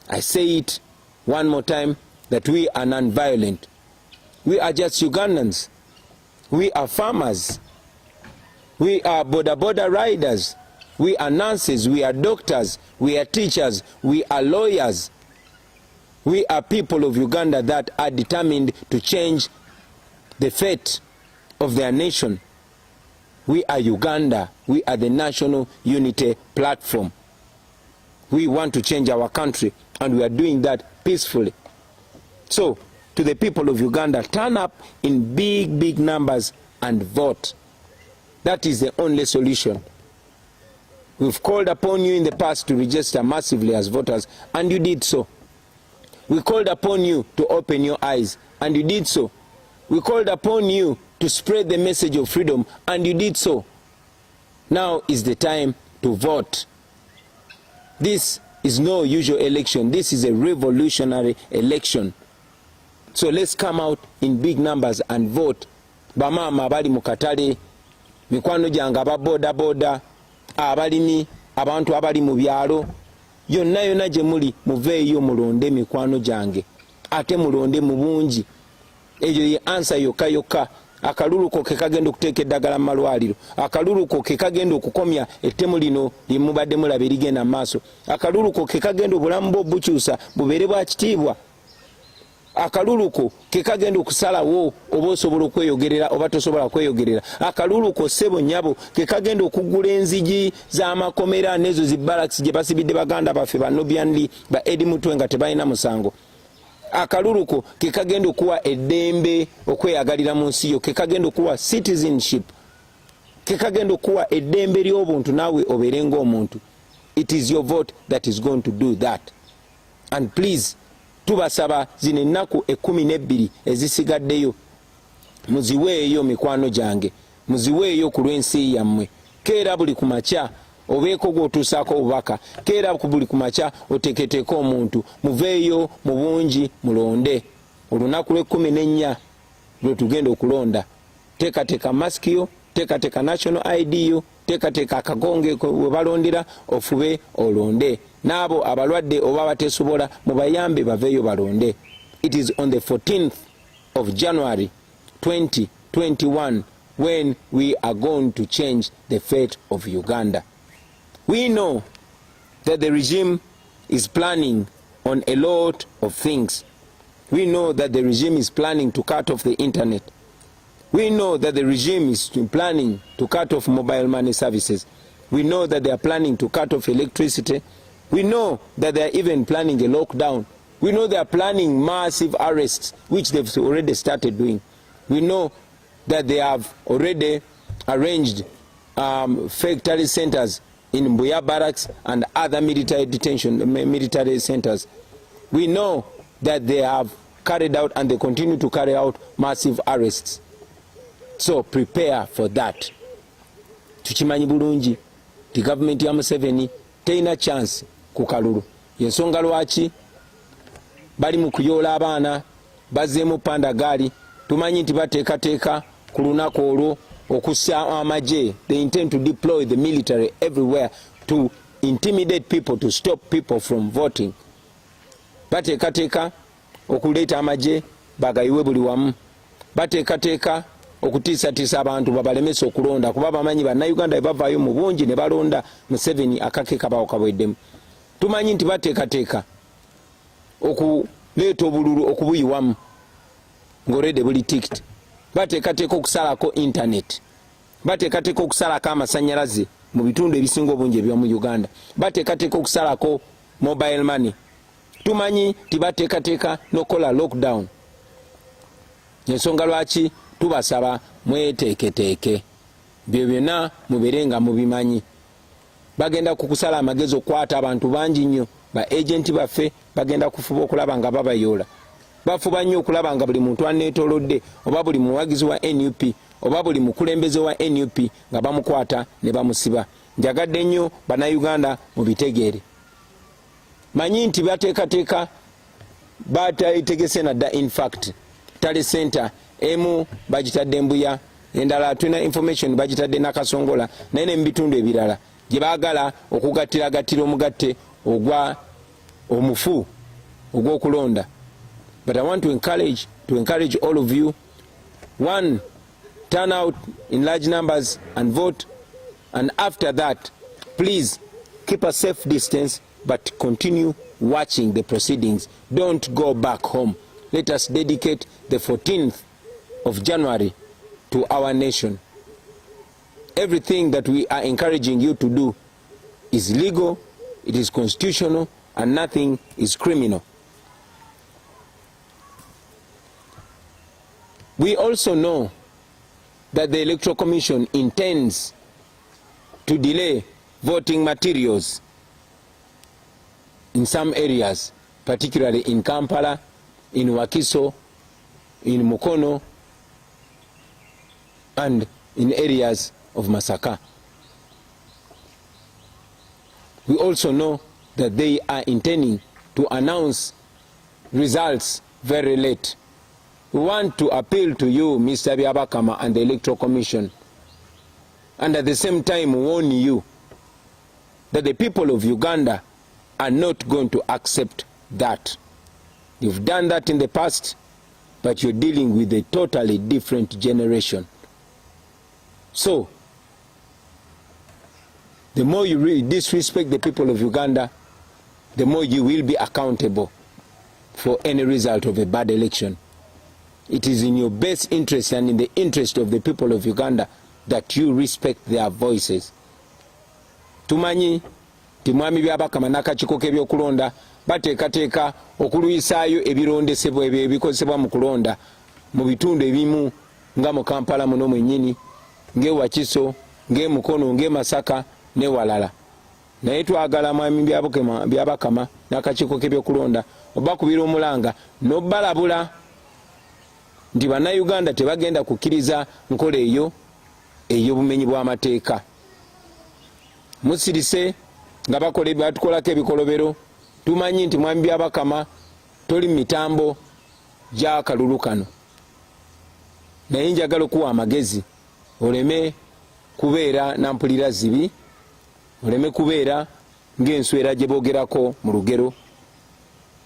I say it one more time, that we are non-violent. We are just Ugandans. We are farmers. We are border riders. We are nurses. We are doctors. We are teachers. We are lawyers. We are people of Uganda that are determined to change the fate of their nation. We are Uganda. We are the National Unity Platform. We want to change our country, and we are doing that peacefully. So, to the people of Uganda, turn up in big numbers and vote. That is the only solution. We've called upon you in the past to register massively as voters, and you did so. We called upon you to open your eyes, and you did so. We called upon you to spread the message of freedom, and you did so. Now is the time to vote. This is no usual election. This is a revolutionary election. So let's come out in big numbers and vote. Bamama abali mu katale, mikwano gyange aba boda, abalimi, abantu abali mu byalo, yonna gye muli muveeyo mulonde mikwano gyange, ate mulonde mu bungi. Eyo ye answer yokka. Akaluluko ke kagenda okuteeka eddagala mu malwaliro. Akaluluko ke kagenda okukomya ettemu lino limubadde mulaba erigenda mu maaso. Akaluluko ke kagenda obulamu bwo bukyusa bubeere bwa kitiibwa. Akaluluko ke kagenda okusalawo oba osobola okweyogerera oba tosobola kweyogerera. Akaluluko ssebo nnyabo ke kagenda okuggula enzigi z'amakomera n'ezo zi barracks gye basibidde baganda baffe ba Nobianli ba Eddie Mutwe nga tebalina musango. Akaluluko ke kagenda okuwa eddembe okweyagalira mu nsi yo, ke kagenda okuwa citizenship, ke kagenda okuwa eddembe ly'obuntu naawe obeere ng'omuntu. It is your vote that is going to do that. And please, tubasaba zino ennaku 12 ezisigaddeyo muziweeyo mikwano gyange, muziweeyo ku lw'ensi yammwe. Keera buli ku makya obeeko gw'otuusaako obubaka, keera buli ku makya oteeketeeko omuntu, muveeyo mu bungi mulonde. Olunaku lw'14 lwe tugenda okulonda. Teekateeka masiki yo, teekateeka national ID yo, teekateeka akagonge we balondera, ofube olonde. N'abo abalwadde oba bateesobola mubayambe baveeyo balonde. It is on the 14th of January 2021 when we are going to change the fate of Uganda. We know that the regime is planning on a lot of things. We know that the regime is planning to cut off the internet. We know that the regime is planning to cut off mobile money services. We know that they are planning to cut off electricity. We know that they are even planning a lockdown. We know they are planning massive arrests, which they've already started doing. We know that they have already arranged fake terrorist centers in Mbuya barracks and other military centers. We know that they have carried out and they continue to carry out massive arrests. So prepare for that. Tukimanyi bulungi the government ya Museveni teina chance ku kalulu. Yensonga lwaki bali mu kuyoola abaana bazzeemu pandagaali. Tumanyi nti bateekateeka ku lunaku olwo okussa amagye. They intend to deploy the military everywhere to intimidate people, to stop people from voting. Bateekateeka okuleeta amagye bagayiwe buli wamu. Bateekateeka okutiisatiisa abantu babalemesa okulonda kuba bamanyi bannayuganda bavaayo mu bungi ne balonda Museveni akake kabawo kabweddemu. Tumanyi nti bateekateeka okuleeta obululu okubuyiwamu ng'olwedde buli tikiti. bateekateeka okusalako internet, bateekateeka okusalako amasanyalaze mu bitundu ebisinga obungi ebyomu Uganda, bateekateeka okusalako mobile money. Tumanyi tibateekateeka n'okola lockdown. Ensonga lwaki tubasaba mweteeketeeke, byo byonna mubeerenga mubimanyi. Bagenda kukusala amagezi okukwata abantu bangi nnyo, ba agenti baffe bagenda kufuba okulaba nga babayoola. Bafuba nnyo okulaba nga buli muntu aneetoolodde, oba buli muwagizi wa NUP oba buli mukulembeze wa NUP nga bamukwata ne bamusiba. Njagadde nnyo bannayuganda mubitegeere. Manyi nti bateekateeka batayitegese nadda. In fact Tale Center emu bagitadde Mbuya, endala tulina information bagitadde Nakasongola, naye ne mu bitundu ebirala gye baagala okugattiragatira omugatte ogwa omufu ogw'okulonda. But I want to encourage all of you, one, turn out in large numbers and vote, and after that please keep a safe distance but continue watching the proceedings. Don't go back home. Let us dedicate the 14th of January to our nation. Everything that we are encouraging you to do is legal, it is constitutional, and nothing is criminal. We also know that the Electoral Commission intends to delay voting materials in some areas, particularly in Kampala, in Wakiso, in Mukono, and in areas of Masaka. We also know that they are intending to announce results very late. We want to appeal to you, Mr. Byabakama and the Electoral Commission, and at the same time warn you that the people of Uganda are not going to accept that. You've done that in the past, but you're dealing with a totally different generation. So, the more you really disrespect the people of Uganda, the more you will be accountable for any result of a bad election. It is in your best interest and in the interest of the people of Uganda that you respect their voices. Tumanyi timwami Byabakama n'akakiiko k'ebyokulonda bateekateeka okuluyisaayo ebirondesebwa ebyo ebikozesebwa mu kulonda mu bitundu ebimu nga mu Kampala muno mwennyini, ng'e Wakiso, ng'e Mukono, ng'e Masaka ne walala. Naye twagala mwami Byabakama n'akakiiko k'ebyokulonda obakubira omulanga n'obbalabula nti bannayuganda tebagenda kukkiriza nkola eyo ey'obumenyi bw'amateeka. Musirise nga batukolako ebikolobero. Tumanyi nti mwami Byabakama toli mitambo gya kalulu kano, naye njagala okuwa amagezi oleme kubeera nampulira zibi, oleme kubeera ng'enswera gye boogerako mu lugero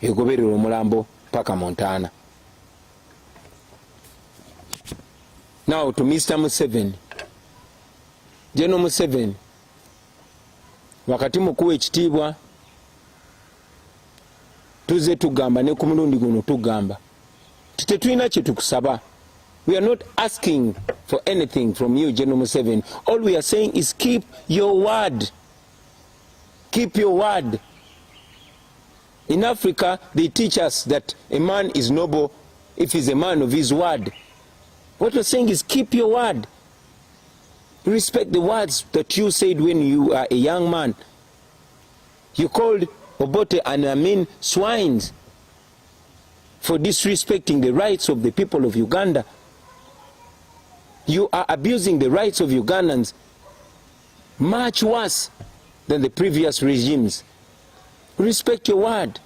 egoberera omulambo paka Montana. Now to Mr. Museveni. General Museveni, wakati mukuwa ekitiibwa tuze tugamba ne ku mulundi guno tugamba tetulina kye tukusaba. We are not asking for anything from you, General Museveni. All we are saying is keep your word. Keep your word. In Africa, they teach us that a man is noble if he's a man of his word. What we're saying is keep your word. Respect the words that you said when you are a young man. You called Obote and Amin swines for disrespecting the rights of the people of Uganda. You are abusing the rights of Ugandans much worse than the previous regimes. Respect your word.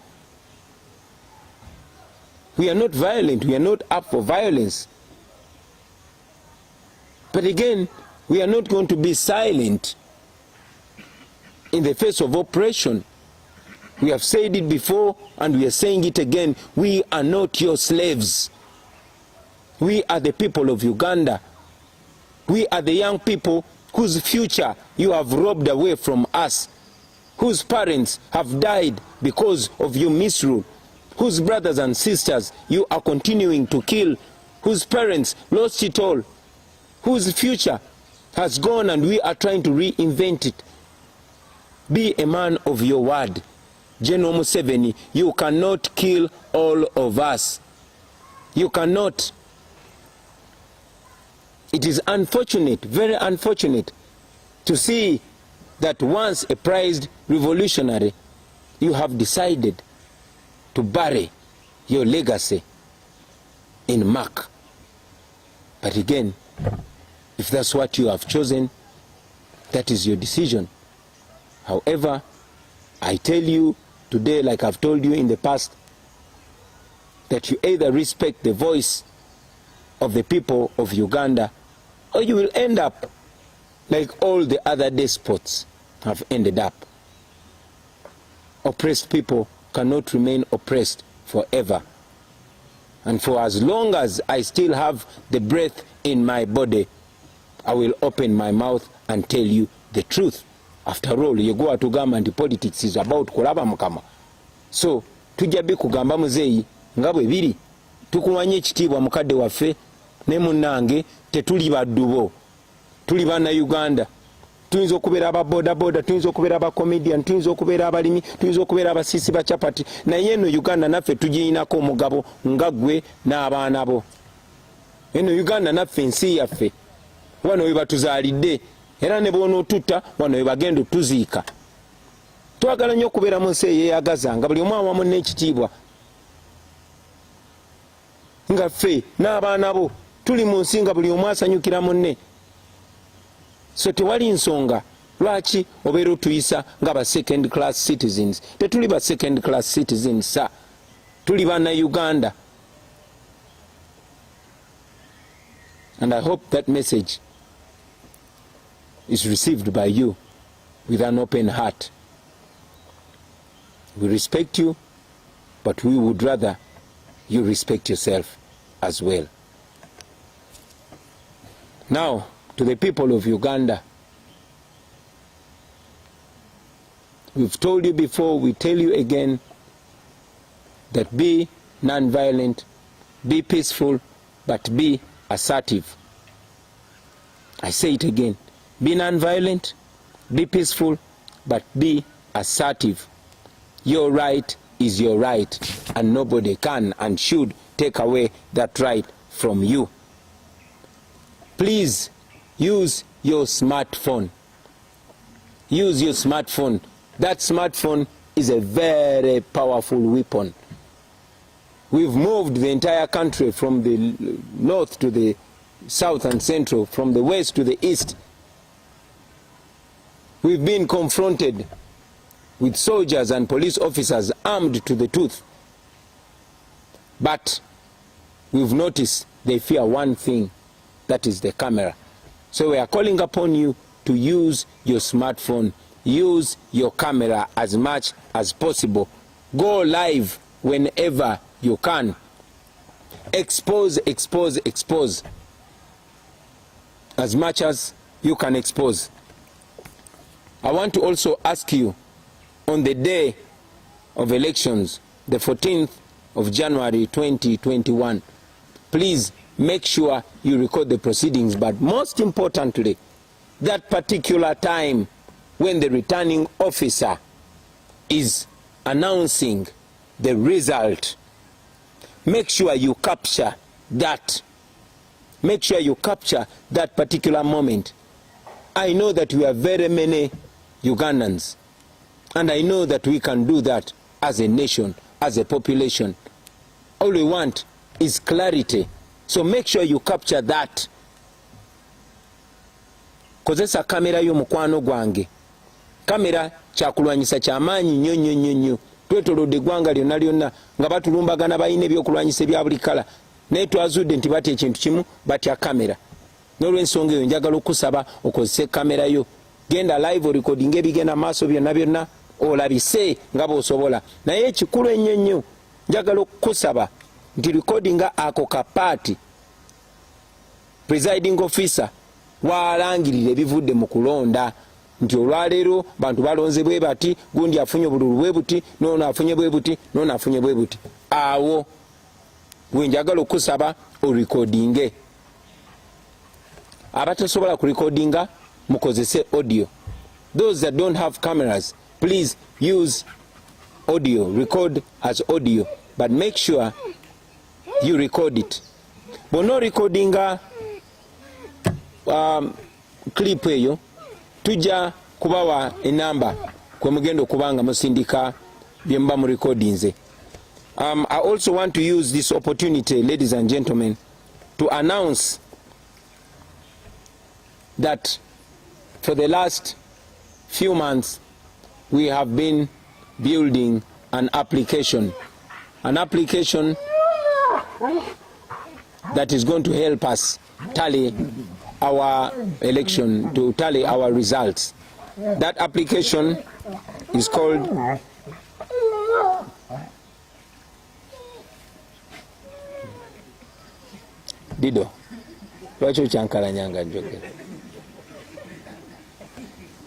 We are not violent. We are not up for violence. But again, we are not going to be silent in the face of oppression. We have said it before and we are saying it again. We are not your slaves. We are the people of Uganda. We are the young people whose future you have robbed away from us, whose parents have died because of your misrule, whose brothers and sisters you are continuing to kill whose parents lost it all, whose future has gone, and we are trying to reinvent it. Be a man of your word. General Museveni, you cannot kill all of us. You cannot. It is unfortunate, very unfortunate, to see that once a prized revolutionary, you have decided to bury your legacy in muck. But again, if that's what you have chosen, that is your decision. However, I tell you today, like I've told you in the past, that you either respect the voice of the people of Uganda, or you will end up like all the other despots have ended up. Oppressed people cannot remain oppressed forever. And for as long as I still have the breath in my body, I will open my mouth and tell you the truth. After all, you go to government, politics is about kulaba mukama. So, tujabi kugamba muzeyi, ngabwe biri, tukuwanye ekitiibwa mukadde waffe, ne munnange, tetuli baddubo. Tuli bana Uganda. Tuyinza okubeera aba boda boda, tuyinza okubeera aba comedian, tuyinza okubeera abalimi, tuyinza okubeera abasiisi ba chapati. Naye eno Uganda naffe tugiyinako omugabo nga ggwe n'abaana bo. Eno Uganda naffe nsi yaffe. Wano we batuzaalidde. Era ne bw'onootutta, wano we bagenda otuziika. Twagala nnyo okubeera mu nsi eyeeyagaza nga buli omu awamu n'ekitiibwa. Nga ffe n'abaana bo tuli mu nsi nga buli omu asanyukira munne. So tewali nsonga lwaki obeera otuyisa nga ba second class citizens. Tetuli ba second class citizens sa. Tuli bana Uganda. And I hope that message is received by you with an open heart. We respect you, but we would rather you respect yourself as well. Now, to the people of Uganda, we've told you before, we tell you again, that be non-violent, be peaceful, but be assertive. I say it again. Be non-violent, be peaceful, but be assertive. Your right is your right, and nobody can and should take away that right from you. Please use your smartphone. Use your smartphone. That smartphone is a very powerful weapon. We've moved the entire country from the north to the south and central, from the west to the east. We've been confronted with soldiers and police officers armed to the tooth. But we've noticed they fear one thing, that is the camera. So we are calling upon you to use your smartphone, use your camera as much as possible. Go live whenever you can. Expose, expose, expose. As much as you can expose. I want to also ask you, on the day of elections, the 14th of January 2021, please make sure you record the proceedings, but most importantly, that particular time when the returning officer is announcing the result, make sure you capture that. Make sure you capture that particular moment. I know that we are very many Ugandans, and I know that we can do that as a nation, as a population. All we want is clarity. So make sure you capture that. Kozesa kamera yo mukwano gwange. Kamera kyakulwanyisa kyamaanyi nnyo nnyo nnyo nnyo. Twetolodde eggwanga lyonna lyonna nga batulumbagana balina ebyokulwanyisa ebya buli kala. Naye twazudde nti batya ekintu kimu, batya kamera. N'olw'ensonga eyo njagala okusaba okozese kamera yo. Genda live recording ebigenda maaso byonna byonna olabise nga bw'osobola. Naye ekikulu ennyo nnyo njagala okusaba nti recording ako kapaati presiding officer waalangirira ebivudde mu kulonda, nti olwaleero bantu balonze bwe bati, gundi afunye obululu bwe buti, n'ono afunye bwe buti, n'ono afunye bwe buti. Awo wenjagala okusaba orecordinge. Abatasobola kurecordinga mukozese audio. Those that don't have cameras, please use audio, record as audio, but make sure you record it. Bono recordinga clip eyo tuja kubawa enamba kwe mugendo kubanga musindika byemba mu recordinze. I also want to use this opportunity, ladies and gentlemen, to announce that for the last few months we have been building an application that is going to help us tally our election, to tally our results. That application is called Dido.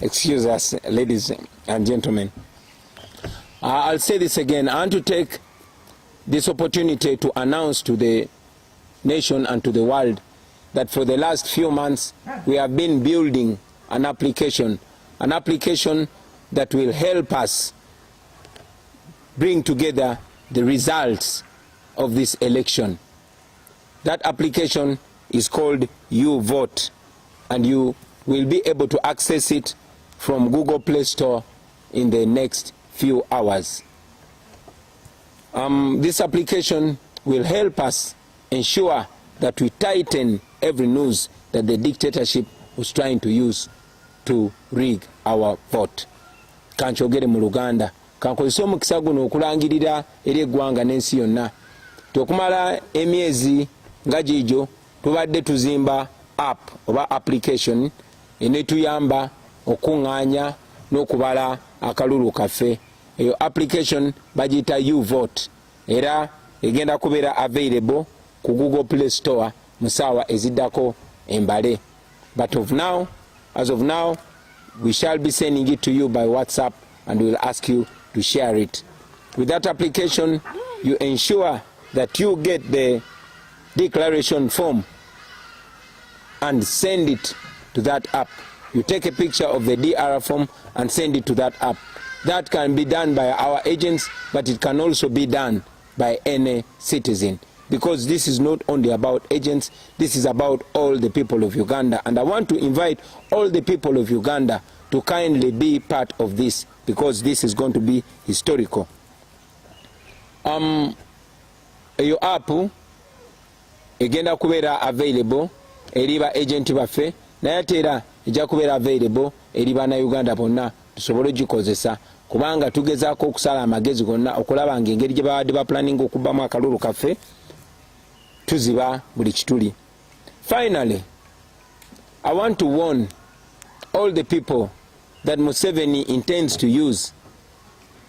Excuse us, ladies and gentlemen. I'll say this again. I want to take this opportunity to announce to the nation and to the world that for the last few months we have been building an application that will help us bring together the results of this election. That application is called YouVote, and you will be able to access it from Google Play Store in the next few hours. This application will help us ensure that we tighten every noose that the dictatorship was trying to use to rig our vote. Kanchogere mu Luganda, kankozesa omukisa guno okulangirira eri eggwanga n'ensi yonna. Tokumala emyezi nga gijo tubadde tuzimba app oba application enetuyamba okuŋŋaanya n'okubala akalulu kaffe. Eyo application bagiyita YouVote, era egenda kubeera available ku Google Play Store mu ssaawa eziddako embale. But as of now, we shall be sending it to you by WhatsApp, and we will ask you to share it. With that application, you ensure that you get the declaration form and send it to that app. You take a picture of the DR form and send it to that app. That can be done by our agents, but it can also be done by any citizen, because this is not only about agents, this is about all the people of Uganda. And I want to invite all the people of Uganda to kindly be part of this, because this is going to be historical. Eyo app egenda kubeera available eri ba agent baffe, naye ate era ejja kubeera available eri bannayuganda bonna tusobole ogikozesa, kubanga tugezaako okusala amagezi gonna okulaba ng'engeri gye babadde baplanning okubbamu akalulu kaffe tuziba buli kituli. Finally, I want to warn all the people that Museveni intends to use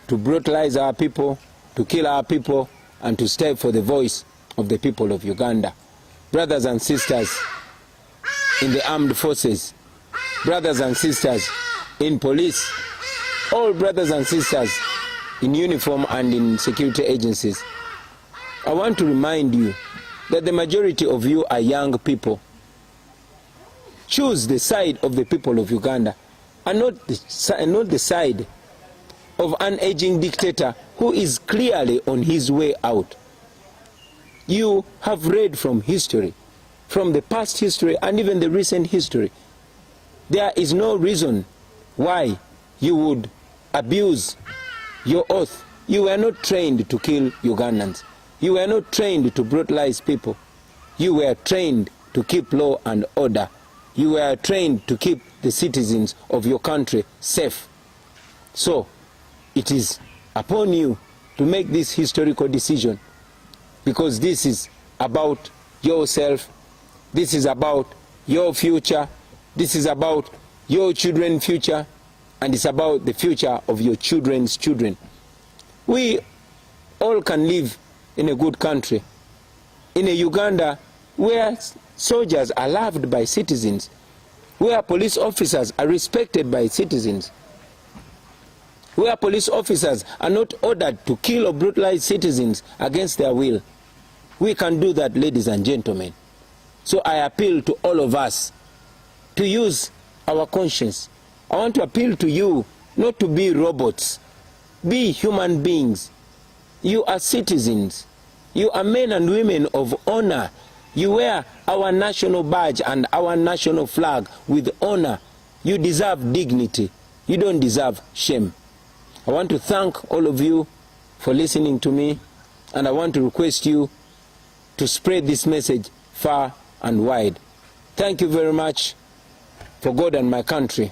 to brutalize our people, to kill our people, and to stay for the voice of the people of Uganda. Brothers and sisters in the armed forces, brothers and sisters in police, all brothers and sisters in uniform and in security agencies, I want to remind you that the majority of you are young people. Choose the side of the people of Uganda, and not the side of an aging dictator who is clearly on his way out. You have read from history, from the past history and even the recent history. There is no reason why you would abuse your oath. You were not trained to kill Ugandans. You were not trained to brutalize people. You were trained to keep law and order. You were trained to keep the citizens of your country safe. So, it is upon you to make this historical decision, because this is about yourself, this is about your future, this is about your children's future, and it's about the future of your children's children. We all can live in a good country, in a Uganda where soldiers are loved by citizens, where police officers are respected by citizens, where police officers are not ordered to kill or brutalize citizens against their will. We can do that, ladies and gentlemen. So I appeal to all of us to use our conscience. I want to appeal to you not to be robots. Be human beings. You are citizens. You are men and women of honor. You wear our national badge and our national flag with honor. You deserve dignity. You don't deserve shame. I want to thank all of you for listening to me, and I want to request you to spread this message far and wide. Thank you very much for God and my country,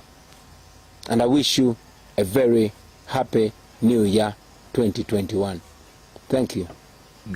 and I wish you a very happy New Year 2021. Thank you.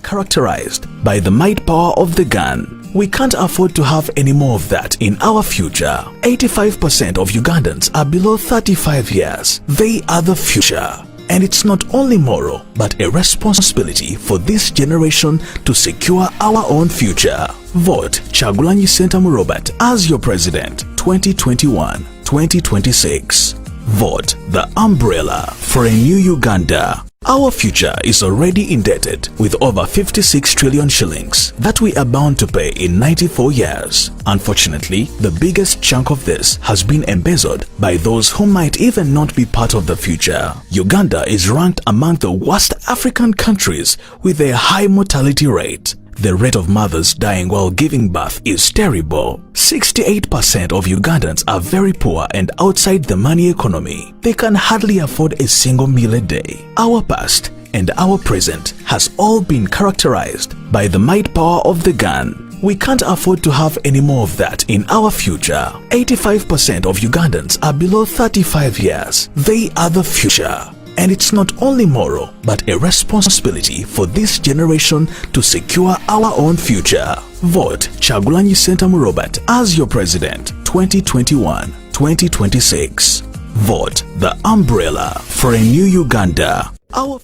Characterized by the might power of the gun, we can't afford to have any more of that in our future. 85% of Ugandans are below 35 years. They are the future. And it's not only moral, but a responsibility for this generation to secure our own future. Vote Kyagulanyi Ssentamu Robert as your president 2021-2026. Vote the umbrella for a new Uganda. Our future is already indebted with over 56 trillion shillings that we are bound to pay in 94 years. Unfortunately, the biggest chunk of this has been embezzled by those who might even not be part of the future. Uganda is ranked among the worst African countries with a high mortality rate. The rate of mothers dying while giving birth is terrible. 68% of Ugandans are very poor and outside the money economy. They can hardly afford a single meal a day. Our past and our present has all been characterized by the might power of the gun. We can't afford to have any more of that in our future. 85% of Ugandans are below 35 years. They are the future. And it's not only moral, but a responsibility for this generation to secure our own future. Vote Kyagulanyi Ssentamu Robert as your president 2021-2026. Vote the umbrella for a new Uganda. Our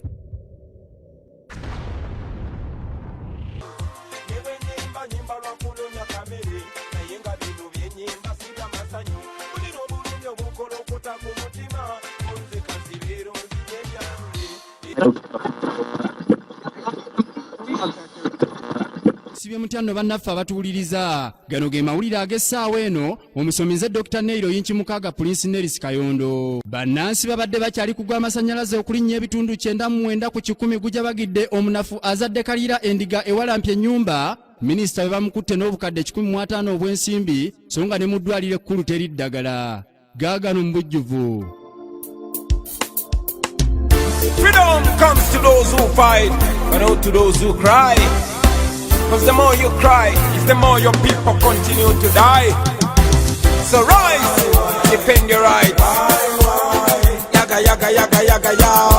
sibye mutyano bannaffe abatuwuliriza gano ge mawulire ag'essaawa eno omusomize Dr. Neiro Yinkimukaga Prince Neris Kayondo. Bannansi babadde bakyali kugwa amasannyalaze okulinnya ebitundu 99 ku 100 gujabagidde omunafu azadde kalira endiga ewalampye ennyumba. Minisita bwe bamukutte n'obukadde 150 obw'ensimbi so nga ne mu ddwaliro ekkulu teri ddagala. Gaagano mu bujjuvu. Freedom comes to those who fight, but not to those who cry. Cause the more you cry, is the more your people continue to die. So rise, defend your rights. Yaga, yaga, yaga, yaga, yaga.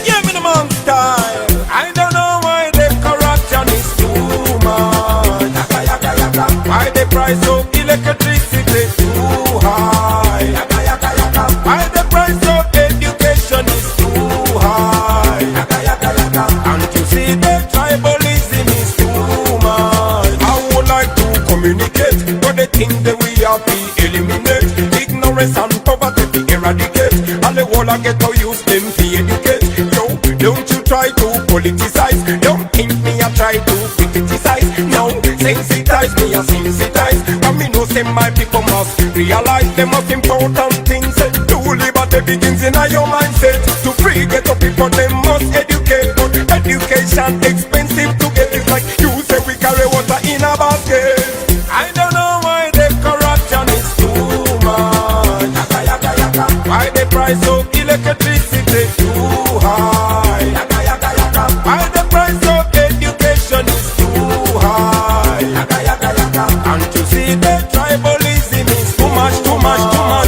Give me the month time. I don't know why the corruption is too much. Yaga, yaga, yaga. Why the price of electricity too high. Yaga, yaga, yaga. Why the price of education is too high. Yaga, yaga, yaga. And you see the tribalism is too much. I would like to communicate, but the thing that we have to eliminate. Ignorance and poverty to eradicate. And the whole I get to use them to educate. Yo, don't you try to politicize. Don't think me I try to criticize. No, sensitize me I sensitize. And me know say my people must realize the most important things. To liberty begins in your mindset. To free get up people they must educate. But education expensive to get. It's like you say we carry water in a basket. I don't know why the corruption is too much. Yaga, yaga, yaga. Why the price of electricity too high. Yaga, yaga, yaga. Why the price of education is too high. Yaga, yaga, yaga. And you see the tribalism is too much, too much, too much.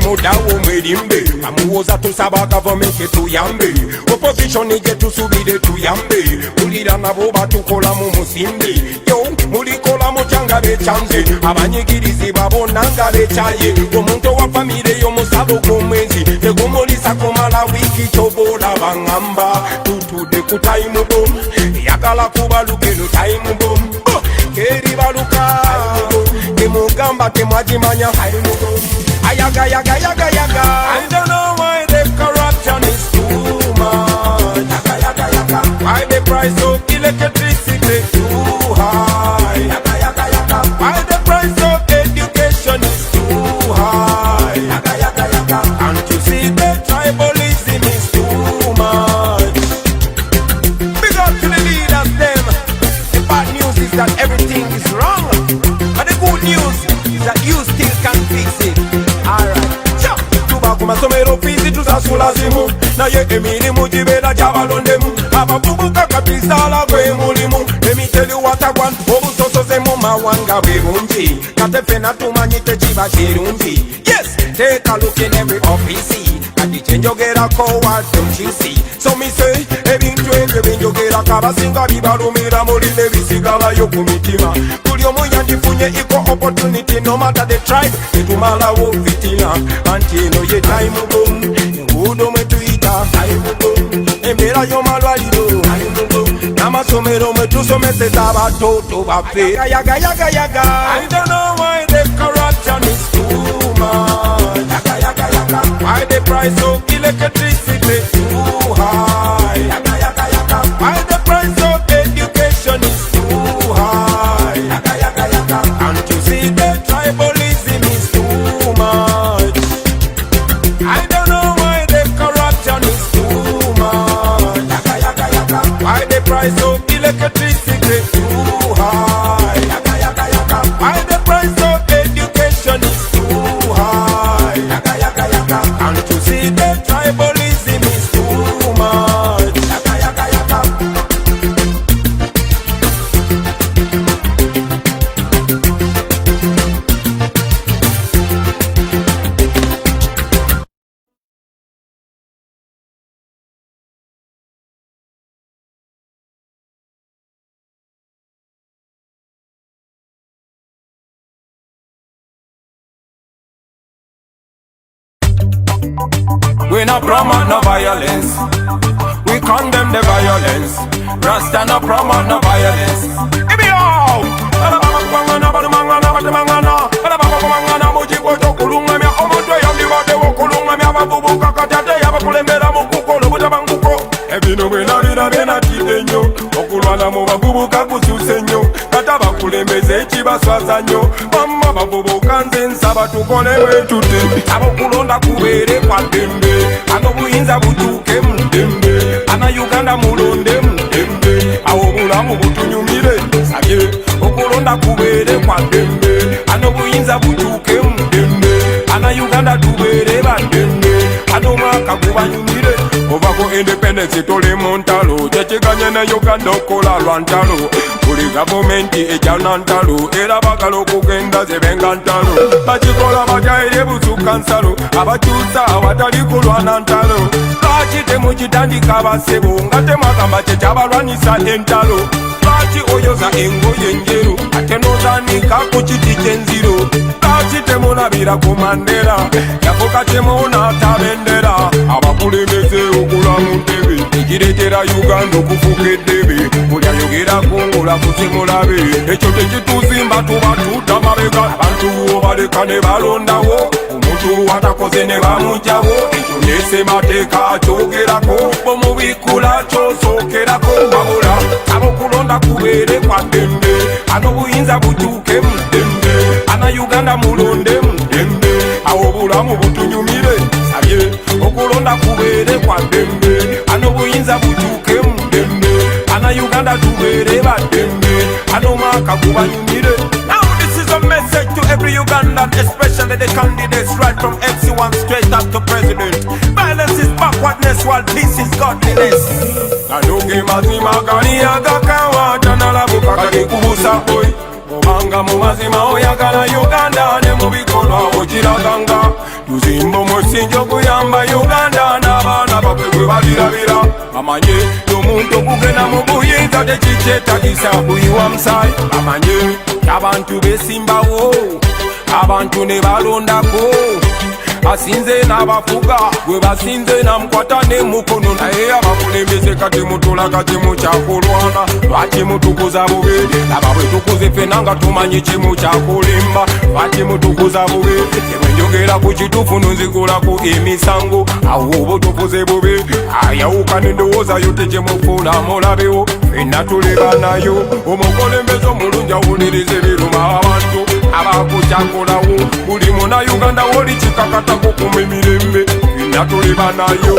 Muda umwerimbe amuwoza tusaba government tuyambe opposition ige tusubire tuyambe mulira nabo batukola mu musimbi yo mulikola mu kyanga becyanze abanyigirizi babonanga becaye omuntu wa famire yo musabo kumwezi tegumulisa kumala wiki chobola bangamba tutude ku time bomb yakala kuba lugeno time bomb keri baluka temugamba temwajimanya ayaga yaga yaga yaga. I don't know why the corruption is too much. Yaga yaga yaga. ku masomero fiizi tusasula zimu naye emirimu gibeera gyabalondemu abavubuka kabisaala gwe mulimu emiteri watagwa obusosoze mu mawanga bwe bungi kate ffenna tumanyi tekiba kirungi yes take a look in every office kati kyenjogerako what don't you see so me say ebintu ebyo byenjogerako abasinga bibalumira mulinde bisigalayo ku mitima buli omu yandifunye equal opportunity no matter the tribe etumalawo fitina anti eno ye time boom enguudo mwe tuyita time boom embeera y'omalwaliro n'amasomero mwe tusomeseza abatoto baffe yaga I don't know why the corruption is too much yaga why the price of electricity is too high yaga why the price of education is too high yaga and you see the tribalism is too much I don't know why the corruption is too much yaga why the price of electricity is too high yaga why the price of education is too high yaga and you see the tribalism is too much yaga we no promote no violence. We condemn the violence. Rasta no promote no violence. Give me all. Ebino bwenabira byenatidde nnyo okulwana mu bavubuka kusuuse nnyo kata bakulembeze ekibaswaza nnyo bamma bavubuka nze nsaba tukole bwetuti abokulonda kubeere kwa ddembe ano buyinza butuuke mu ddembe ana Uganda mulonde mu ddembe awo obulamu butunyumire sabye okulonda kubeere kwa ddembe ano buyinza butuuke mu ddembe ana Uganda tubeere baddembe ano mwaka gubanyumire ovako independence tole mu ntalo kyekiganye ne Uganda okola lwa ntalo buli gavumenti ejana ntalo era bagala okugenda zebenga ntalo bakikola batya eri busukka nsalo abakyusa awatali kulwana ntalo lwaki temukitandika basebo nga temwagamba kyekyabalwanisa entalo lwaki oyoza engoye enjeru ate nozanika ku kiti kyenziro lwaki temulabira ku Mandela yafuka temunatabendera abakulembeze okulamu ntebe ekireetera Uganda okufuka eddebe buli ayogera kungula kusimulabe ekyo tekituzimba tuba tuta mabega abantu obaleka ne balondawo omuntu watakoze ne bamugjawo ekyo nesemateeka akyogerako bomubikula kyosookerako wabula abokulonda kubeere kwa ddembe ano buyinza butuuke mu ddembe ana Uganda mulonde mu ddembe awo obulamu butunyumire sabye okulonda kubeere kwa ddembe ano buyinza butuuke mu ddembe ana Uganda tubeere baddembe ano mwaka gubanyumire. Now this is a message to every Ugandan, especially the candidates right from MC1 straight up to president. Violence is backwardness while peace is godliness. Nanuge mazima gali agakawa tanalabuka kali kubusa boy obanga mu mazima oyagala Uganda ne mu bikolwa okiraganga tuzimba omusingi okuyamba Uganda n'abaana baffe gwe balirabira amanye omuntu okugenda mu buyinza tekikyetagisa kuyiwa musaayi amanye abantu besimbawo abantu ne balondako asinze n'abafuga gwe basinze namukwata n'emukono naye abakulembeze kati mutula kati mukyakulwana lwaki mutukuza bubi laba bwe tukuze ffenna nga tumanyi kimu kyakulimba lwaki mutukuza bubi ebwenjogera ku kituufu nonzigulaku emisango awo oba otukuze bubi ayawuka n'endowoozayo tekimufuna mulabewo ffenna tuleba nayo omukulembeze omulungi awuliriza ebiruma abantu abakukyakolawo buli Munnayuganda woli kikakatako kuma emirembe ffenna tuleba nayo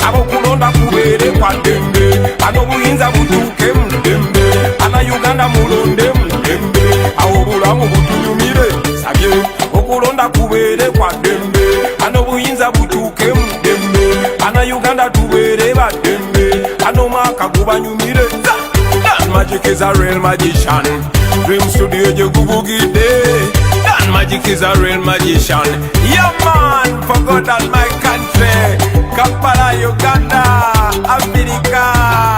abokulonda kubeere kwa ddembe ano buyinza butuuke mu ddembe ana Uganda mulonde mu ddembe awo obulamu butunyumire sabye okulonda kubeere kwa ddembe ano buyinza mubanyumire. Dan Magic is a real magician. Dream Studio Jegubugide. Dan Magic is a real magician. Yeah man, for God and my country. Kampala, Uganda, Africa.